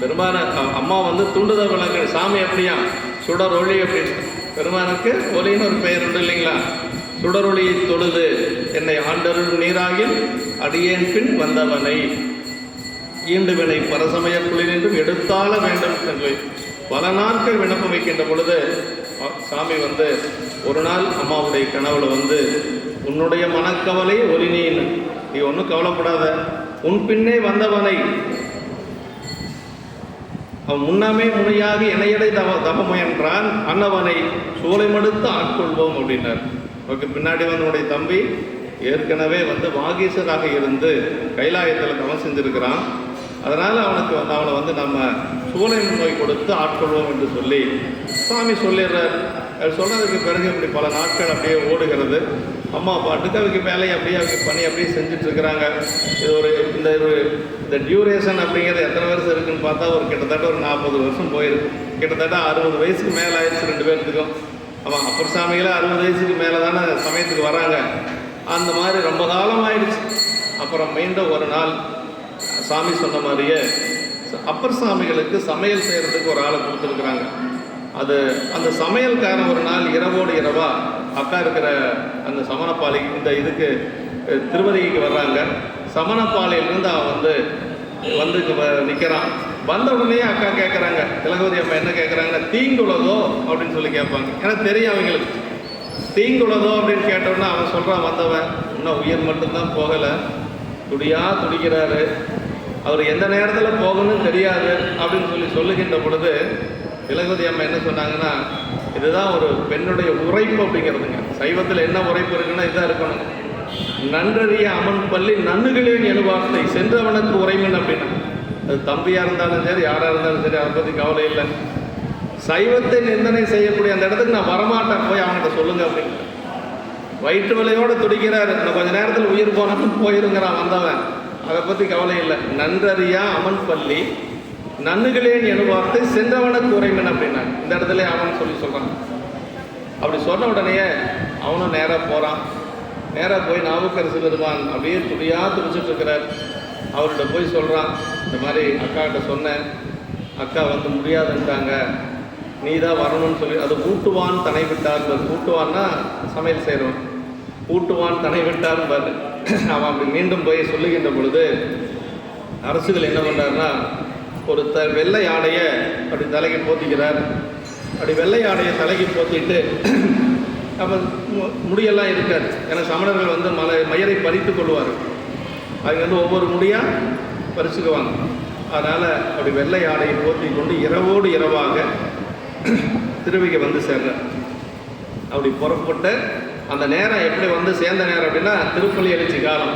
பெருமான அம்மா வந்து தூண்டுதவ விளக்கணை, சாமி எப்படியா சுடர் ஒளி அப்படின்னு. பெருமானுக்கு ஒளின்னு ஒரு பெயர் உண்டு இல்லைங்களா? சுடரொளியை தொழுது என்னை ஆண்டருள் நீராகில் அடியேன் பின் வந்தவனை ஈண்டுவினை பரசமய குளிர் என்றும் எடுத்தால வேண்டும் என்று பல நாட்கள் விண்ணப்பம் வைக்கின்ற பொழுது சாமி வந்து ஒரு நாள் அம்மாவுடைய கனவுல வந்து, உன்னுடைய மனக்கவலை ஒரு நீ ஒன்றும் கவலைப்படாத, உன் பின்னே வந்தவனை அவன் முன்னமே முனையாகி இணையடை தவ முயன்றான், அன்னவனை சூளை மடுத்து ஆட்கொள்வோம் அப்படின்னார். அவருக்கு பின்னாடி வந்தனுடைய தம்பி ஏற்கனவே வந்து வாகீசராக இருந்து கைலாயத்தில் தவம் செஞ்சிருக்கிறான். அதனால் அவனை வந்து நம்ம சூளை நோய் கொடுத்து ஆட்கொள்வோம் என்று சொல்லி சாமி சொல்லிடுறார். சொன்னதுக்கு பிறகு இப்படி பல நாட்கள் அப்படியே ஓடுகிறது. அம்மா பாட்டுக்கு அவங்க வேலையை அப்படியே அவங்க பண்ணி அப்படியே செஞ்சிட்ருக்கிறாங்க. இது இந்த டியூரேஷன் அப்படிங்கிறது எத்தனை வருஷம் இருக்குதுன்னு பார்த்தா கிட்டத்தட்ட ஒரு 40 வருஷம் போயிருக்கு. கிட்டத்தட்ட 60 வயசுக்கு மேலே ஆயிடுச்சு 2 பேர்த்துக்கும். ஆமாம், அப்பர் சாமிகளே 60 வயசுக்கு மேலே தானே சமயத்துக்கு வராங்க. அந்த மாதிரி ரொம்ப காலம் ஆயிடுச்சு. அப்புறம் மீண்டும் ஒரு நாள் சாமி சொன்ன மாதிரியே அப்பர் சாமிகளுக்கு சமையல் செய்கிறதுக்கு ஒரு ஆளை கொடுத்துருக்குறாங்க. அந்த சமையல்காரன் ஒரு நாள் இரவோடு இரவாக அக்கா இருக்கிற அந்த சமணப்பாலை இதுக்கு திருவதிக்கு வர்றாங்க. சமணப்பாலையிலேருந்து அவன் வந்து நிற்கிறான். வந்த உடனே அக்கா கேட்குறாங்க, திலகவதி அம்மா என்ன கேட்குறாங்கன்னா, தீங்குள்ளதோ அப்படின்னு சொல்லி கேட்பாங்க. ஏன்னா தெரியும் அவங்களுக்கு தீங்குள்ளதோ அப்படின்னு கேட்டோன்னா அவன் சொல்கிறான், வந்தவன் இன்னும் உயிர் மட்டும்தான் போகலை, துடிக்கிறாரு, அவர் எந்த நேரத்தில் போகணும்னு தெரியாது அப்படின்னு சொல்லுகின்ற பொழுது திலகவதி அம்மா என்ன சொன்னாங்கன்னா, இதுதான் ஒரு பெண்ணுடைய உரைப்பு அப்படிங்கிறதுங்க. சைவத்தில் என்ன உரைப்பு இருக்குன்னா இதான் இருக்கணுங்க. நன்றறிய அமன் பள்ளி நன்னுகளேன் எழுவார்த்தை சென்றவனுக்கு உரைமன் அப்படின்னா, அது தம்பியாக இருந்தாலும் சரி யாராக இருந்தாலும் சரி அதை பற்றி கவலை இல்லை. சைவத்தை நிந்தனை செய்யக்கூடிய அந்த இடத்துக்கு நான் வரமாட்டேன், போய் அவன்கிட்ட சொல்லுங்க அப்படின்னு. வயிற்று வலியோடு துடிக்கிறாரு, நான் கொஞ்சம் நேரத்தில் உயிர் போனாலும் போயிருங்கிறான் வந்தவன், அதை பற்றி கவலை இல்லை. நன்றறியா அமன் பள்ளி நன்னுகளேன் எழுவார்த்தை சென்றவனுக்கு உரைமன் அப்படின்னா இந்த இடத்துல அவன் சொல்கிறான். அப்படி சொன்ன உடனே அவனும் நேராக போகிறான். நேராக போய் நாவுக்கரசு பெருமான் அப்படியே துடிச்சிட்டு இருக்கிறார். அவர்கிட்ட போய் சொல்கிறான், இந்த மாதிரி அக்காக்கிட்ட சொன்னேன், அக்கா வந்து முடியாதுன்ட்டாங்க, நீ தான் வரணும்னு சொல்லி. அது ஊட்டுவான் தனை விட்டார். ஊட்டுவான்னா சமையல் செய்கிறோம், ஊட்டுவான் தனை விட்டார் பாரு. அவன் அப்படி மீண்டும் போய் சொல்லுகின்ற பொழுது அரசுகள் என்ன பண்ணுறாருன்னா, ஒரு வெள்ளை ஆடையை அப்படி தலைக்கு போத்திக்கிறார். அப்படி வெள்ளை ஆடையை தலைக்கு போத்திட்டு அப்போ முடியெல்லாம் இருக்காது. ஏன்னா சமணர்கள் வந்து மயரை பறித்து கொள்வார். அவங்க ஒவ்வொரு முடியாக பறிச்சுக்குவாங்க. அதனால் அப்படி வெள்ளை ஆடையை போத்தி கொண்டு இரவோடு இரவாக திருவிகை வந்து சேர்றார். அப்படி புறப்பட்டு அந்த நேரம் எப்படி வந்து சேர்ந்த நேரம் அப்படின்னா திருப்பள்ளி எழுச்சி காலம்.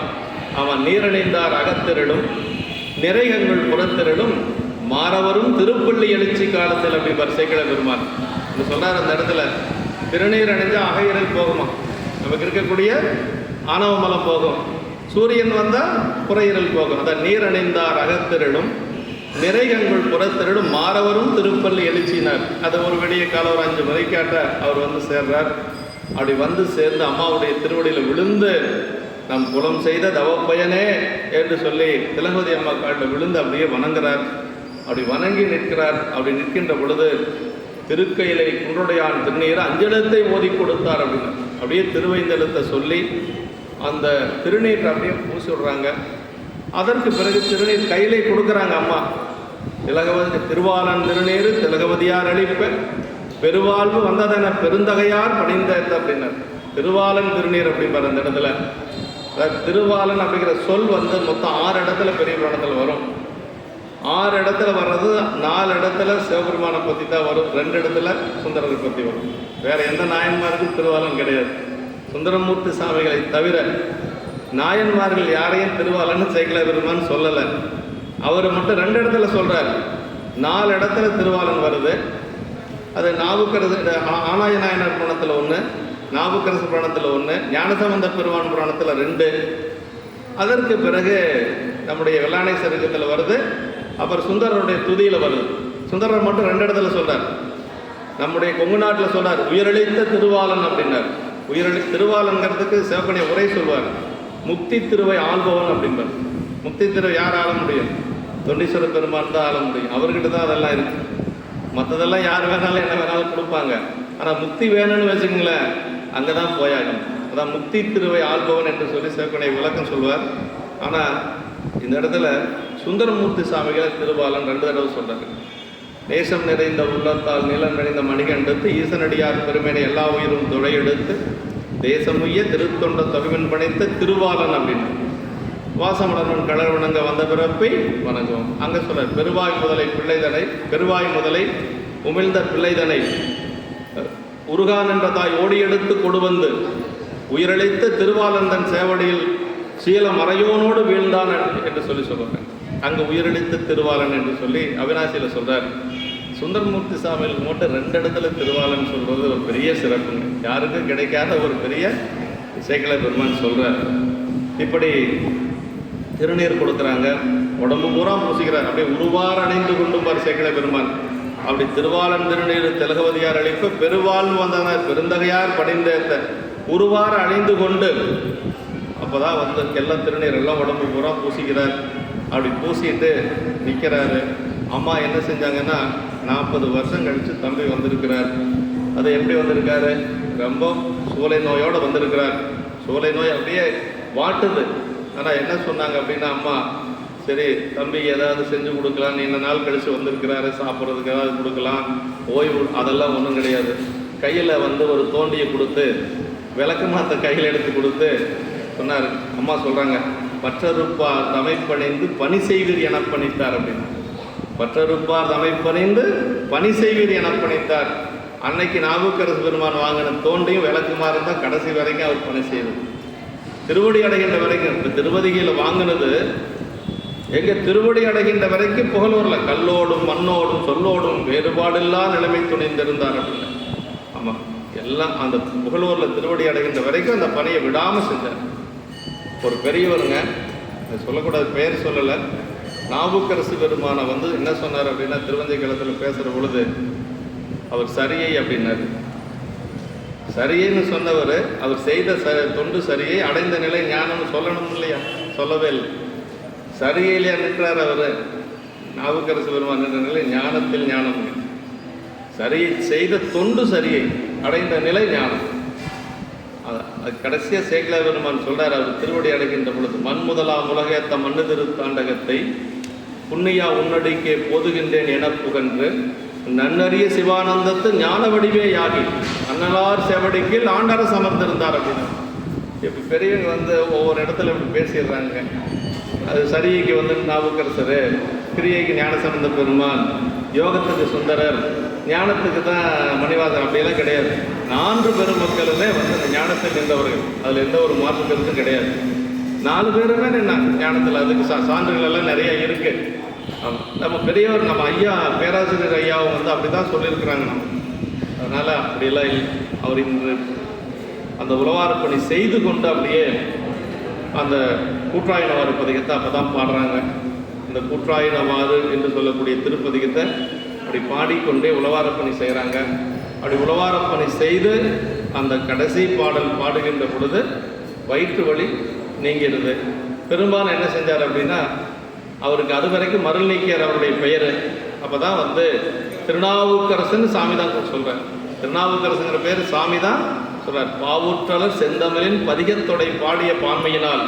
அவன் நீரணிந்தார் அகத்திரடும் நிறைகங்கள் புறத்திரடும் மாறவரும் திருப்பள்ளி எழுச்சி காலத்தில் அப்படி சேக்கிழ பெருமான் என்று சொன்னார். அந்த இடத்துல திருநீர் அணிஞ்சால் அகையிறல் போகுமா, நமக்கு இருக்கக்கூடிய ஆணவ மலம் போகும். சூரியன் வந்தால் புறையிறல் போகும். அதான் நீர் அணிந்தார் அகத்திரடும் நிறைகங்கள் புறத்திரடும் மாறவரும் திருப்பள்ளி எழுச்சினார். அதை ஒரு விடிய காலம் ஒரு 5 மணிக்காட்ட அவர் வந்து சேர்றார். அப்படி வந்து சேர்ந்து அம்மாவுடைய திருவடியில் விழுந்து நம் குலம் செய்த தவப்பயனே என்று சொல்லி திலகவதி அம்மா காட்டில் விழுந்து அப்படியே வணங்குறார். அப்படி வணங்கி நிற்கிறார். அப்படி நிற்கின்ற பொழுது திருக்கையிலை குன்றுடையான் திருநீரை அஞ்செழுத்தை ஓதி கொடுத்தார் அப்படின்னு அப்படியே திருவைந்தெழுத்தை சொல்லி அந்த திருநீரை அப்படியே பூசி விடுறாங்க. அதற்கு பிறகு திருநீர் கையிலே கொடுக்குறாங்க அம்மா. திலகவதி திருவாளன் திருநீர் திலகவதியார் அளிப்ப பெருவாழ்வு வந்ததென பெருந்தகையார் பணிந்த அப்படின்னார். திருவாளன் திருநீர் அப்படிங்கிற அந்த இடத்துல திருவாளன் அப்படிங்கிற சொல் வந்து மொத்தம் 6 இடத்துல பெரிய புராணத்தில் வரும். 6 இடத்துல வர்றது 4 இடத்துல சிவபெருமானை பற்றி தான் வரும், 2 இடத்துல சுந்தரரை பற்றி வரும். வேறு எந்த நாயன்மாருக்கும் திருவாளன் கிடையாது. சுந்தரமூர்த்தி சாமிகளை தவிர நாயன்மார்கள் யாரையும் திருவாளன்னு சேக்கிழ பெருமான்னு சொல்லலை. அவர் மட்டும் 2 இடத்துல சொல்கிறார். 4 இடத்துல திருவாளன் வருது. அது நாவுக்கரசு ஆனாய நாயனார் புராணத்தில் 1, நாவுக்கரசு புராணத்தில் 1, ஞானசம்பந்த பெருமான் புராணத்தில் 2. அதற்கு பிறகு நம்முடைய வெள்ளானை சருக்கத்தில் வருது. அப்புறம் சுந்தரருடைய துதியில் வருது. சுந்தரர் மட்டும் 2 இடத்துல சொல்கிறார். நம்முடைய கொங்கு நாட்டில் சொல்கிறார் உயிரளித்த திருவாளன் அப்படின்னார். திருவாளன்கிறதுக்கு சிவப்பணியை உரை சொல்வார். முக்தி திருவை ஆள்பவன் அப்படின்பார். முக்தி திருவை யார் ஆள முடியும்? தொண்டீஸ்வர பெருமான் தான் ஆள முடியும். அவர்கிட்ட தான் அதெல்லாம் இருக்குது. மற்றதெல்லாம் யார் வேணாலும் என்ன வேணாலும் கொடுப்பாங்க. ஆனால் முக்தி வேணும்னு வச்சுக்கங்களேன், அங்கே தான் போயாகும். அதான் முக்தி திருவை ஆள்பவன் என்று சொல்லி சிவப்பனை விளக்கம் சொல்வார். ஆனால் இந்த இடத்துல சுந்தரமூர்த்தி சாமிகளை திருவாளன் 2 தடவை சொல்கிறார். நேசம் நிறைந்த உள்ளத்தால் நிலம் நிறைந்த மணிகண்டத்து ஈசனடியார் பெருமையை எல்லா உயிரும் துளையெடுத்து தேசமுய்ய திருத்தொண்ட தொகைவன் படைத்த திருவாளன் அப்படின்னு வாசமுடனும் கடல் வணங்க வந்த பிறப்பை வணங்குவோம். அங்கே சொல்கிறார் பெருவாய் முதலை பிள்ளைதனை பெருவாய் முதலை உமிழ்ந்த பிள்ளைதனை உருகான் என்ற தாய் ஓடி எடுத்து கொடு வந்து உயிரளித்த திருவாளந்தன் சேவடியில் சீல மறையோனோடு வீழ்ந்தான் என்று சொல்லி சொல்கிறாங்க. அங்கே உயிரளித்த திருவாளன் என்று சொல்லி அவினாசியில் சொல்கிறார். சுந்தரமூர்த்தி சாமிகளுக்கு மட்டும் 2 இடத்துல திருவாளன் சொல்கிறது ஒரு பெரிய சிறப்புங்க. யாருக்கும் கிடைக்காத ஒரு பெரிய சேக்கிழ பெருமான் சொல்கிறார். இப்படி திருநீர் கொடுக்குறாங்க, உடம்பு பூரா பூசிக்கிறார். அப்படியே உருவார் அணிந்து கொண்டும்பார் சேக்கிழ பெருமான். அப்படி திருவாளன் திருநீர் திலகவதியார் அளிப்பு பெருவாழ்வு வந்தனர் பெருந்தகையார் படிந்த உருவார் அணிந்து கொண்டு அப்போதான் வந்து எல்லாம் திருநீர் எல்லாம் உடம்பு பூரா பூசிக்கிறார். அப்படி பூசிட்டு நிற்கிறாரு. அம்மா என்ன செஞ்சாங்கன்னா 40 வருஷம் கழித்து தம்பி வந்திருக்கிறார். அது எப்படி வந்திருக்காரு? ரொம்ப சூளை நோயோடு வந்திருக்கிறார். சூளை நோய் அப்படியே வாட்டுது. ஆனால் என்ன சொன்னாங்க அப்படின்னா, அம்மா சரி தம்பி ஏதாவது செஞ்சு கொடுக்கலாம், நீண்ட நாள் கழித்து வந்திருக்கிறாரு, சாப்பிட்றதுக்கு ஏதாவது கொடுக்கலாம், ஓய்வு, அதெல்லாம் ஒன்றும் கிடையாது. கையில் வந்து ஒரு தோண்டியை கொடுத்து விளக்கமாத்த கையில் எடுத்து கொடுத்து சொன்னார். அம்மா சொல்கிறாங்க, பற்றறுப்பார் தமைப்பணிந்து பணி செய்வீர் என பணித்தார் அப்படின்னு. பற்றறுப்பார் தமைப்பணிந்து பணி செய்வீர் என பணித்தார். அன்னைக்கு நாவுக்கரசு பெருமான் வாங்கின தோண்டியும் விளக்குமாறும் தான் கடைசி வரைக்கும் அவர் பணி செய்தது. திருவடி அடைகின்ற வரைக்கும். இப்போ திருவதிகையில் வாங்கினது எங்கே? திருவடி அடைகின்ற வரைக்கும் புகழூரில் கல்லோடும் மண்ணோடும் சொல்லோடும் வேறுபாடில்லா நிலைமை துணிந்திருந்தார் அப்படின்னு. ஆமாம், எல்லாம் அந்த புகழூரில் திருவடி அடைகின்ற வரைக்கும் அந்த பணியை விடாமல் செஞ்சார். ஒரு பெரியவருங்க, சொல்லக்கூடாது, பெயர் சொல்லலை, நாவுக்கரசு பெருமானை வந்து என்ன சொன்னார் அப்படின்னா, திருவஞ்சைக்களத்தில் பேசுகிற பொழுது அவர் சரியை அப்படின்னாரு. சரியைன்னு சொன்னவர் அவர் செய்த தொண்டு சரியை, அடைந்த நிலை ஞானம்னு சொல்லணும் இல்லையா? சொல்லவே இல்லை. சரியிலே நின்றார் அவர். நாவுக்கரசு பெருமான் நின்ற நிலை ஞானத்தில் ஞானம். சரியை செய்த தொண்டு சரியை, அடைந்த நிலை ஞானம். அது கடைசியாக சேக்கிழ பெருமான் சொல்கிறார். அவர் திருவடி அடைகின்ற பொழுது, மண் முதலாம் உலகேத்த மண்ணு திருத்தாண்டகத்தை புண்ணியா உன்னடிக்கே போதுகின்றேன் என புகன்று நன்னறிய சிவானந்தத்து ஞான வடிவே யாகி அன்னலார் செவடிக்கில் ஆண்டரசு அமர்ந்திருந்தார் அப்படின்னு. இப்போ பெரியவங்க வந்து ஒவ்வொரு இடத்துல இப்படி பேசிடுறாங்க. அது சரிக்கு வந்து நாவுக்கரசர், கிரியைக்கு ஞானசம்பந்த பெருமான், யோகத்துக்கு சுந்தரர், ஞானத்துக்கு தான் மணிவாசன், அப்படியெல்லாம் கிடையாது. 4 பெருமக்களுமே வந்து அந்த ஞானத்தில் நின்றவர்கள். அதில் எந்த ஒரு மாற்று கருத்தும் கிடையாது. 4 பேருமே நின்னாங்க ஞானத்தில். அதுக்கு சான்றுகள் எல்லாம் நிறைய இருக்குது. நம்ம பெரியவர், நம்ம ஐயா பேராசிரியர் ஐயாவும் வந்து அப்படி தான் சொல்லியிருக்கிறாங்க நம்ம. அதனால் அப்படியெல்லாம் இல்லை. அவர் இன்று அந்த உழவார பணி செய்து கொண்டு அப்படியே அந்த கூற்றாயினவாறு பதிகத்தை அப்போ தான் பாடுறாங்க. இந்த கூற்றாயினவாறு என்று சொல்லக்கூடிய திருப்பதிகத்தை அப்படி பாடிக்கொண்டே உழவார பணி செய்கிறாங்க. அப்படி உழவார பணி செய்து அந்த கடைசி பாடல் பாடுகின்ற பொழுது வயிற்று வலி நீங்கிடுது. பெரும்பாலும் என்ன செஞ்சார் அப்படின்னா, அவருக்கு அது வரைக்கும் மருள் நீக்கியார் அவருடைய பெயர். அப்போ தான் வந்து திருநாவுக்கரசுன்னு சாமி தான் சொல்கிறார். திருநாவுக்கரசுங்கிற பேர் சாமி தான் சொல்கிறார். பாவூற்றலர் செந்தமிழின் பதிகத்தொடை பாடிய பான்மையினால்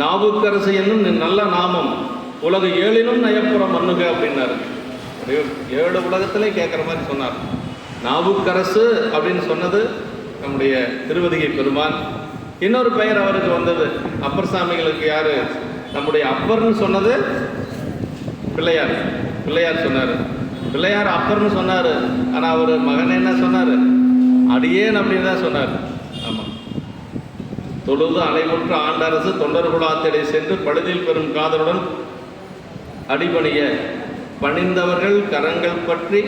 நாவுக்கரசு என்னும் நல்ல நாமம் உலக 7லும் நயப்புறம் மண்ணுக அப்படின்னாரு. 7 உலகத்திலே கேட்குற மாதிரி சொன்னார். நாவுக்கரசு அப்படின்னு சொன்னது நம்முடைய திருவதிகை பெருமான். இன்னொரு பெயர் அவருக்கு வந்தது, அப்பர் சாமிகளுக்கு. யார்? நம்முடைய அப்பர்னு சொன்னது பிள்ளையார். பிள்ளையார் சொன்னார். பிள்ளையார் அப்பர்னு சொன்னார். ஆனால் அவர் மகன் என்ன சொன்னார்? அடியேன் அப்படின்னு தான் சொன்னார். ஆமாம், தொழுது அலைமுற்ற ஆண்டரசு தொண்டர்குலாத்திடை சென்று பழுதில் பெறும் காதலுடன் அடிபணிய பணிந்தவர்கள் கரங்கள் பற்றி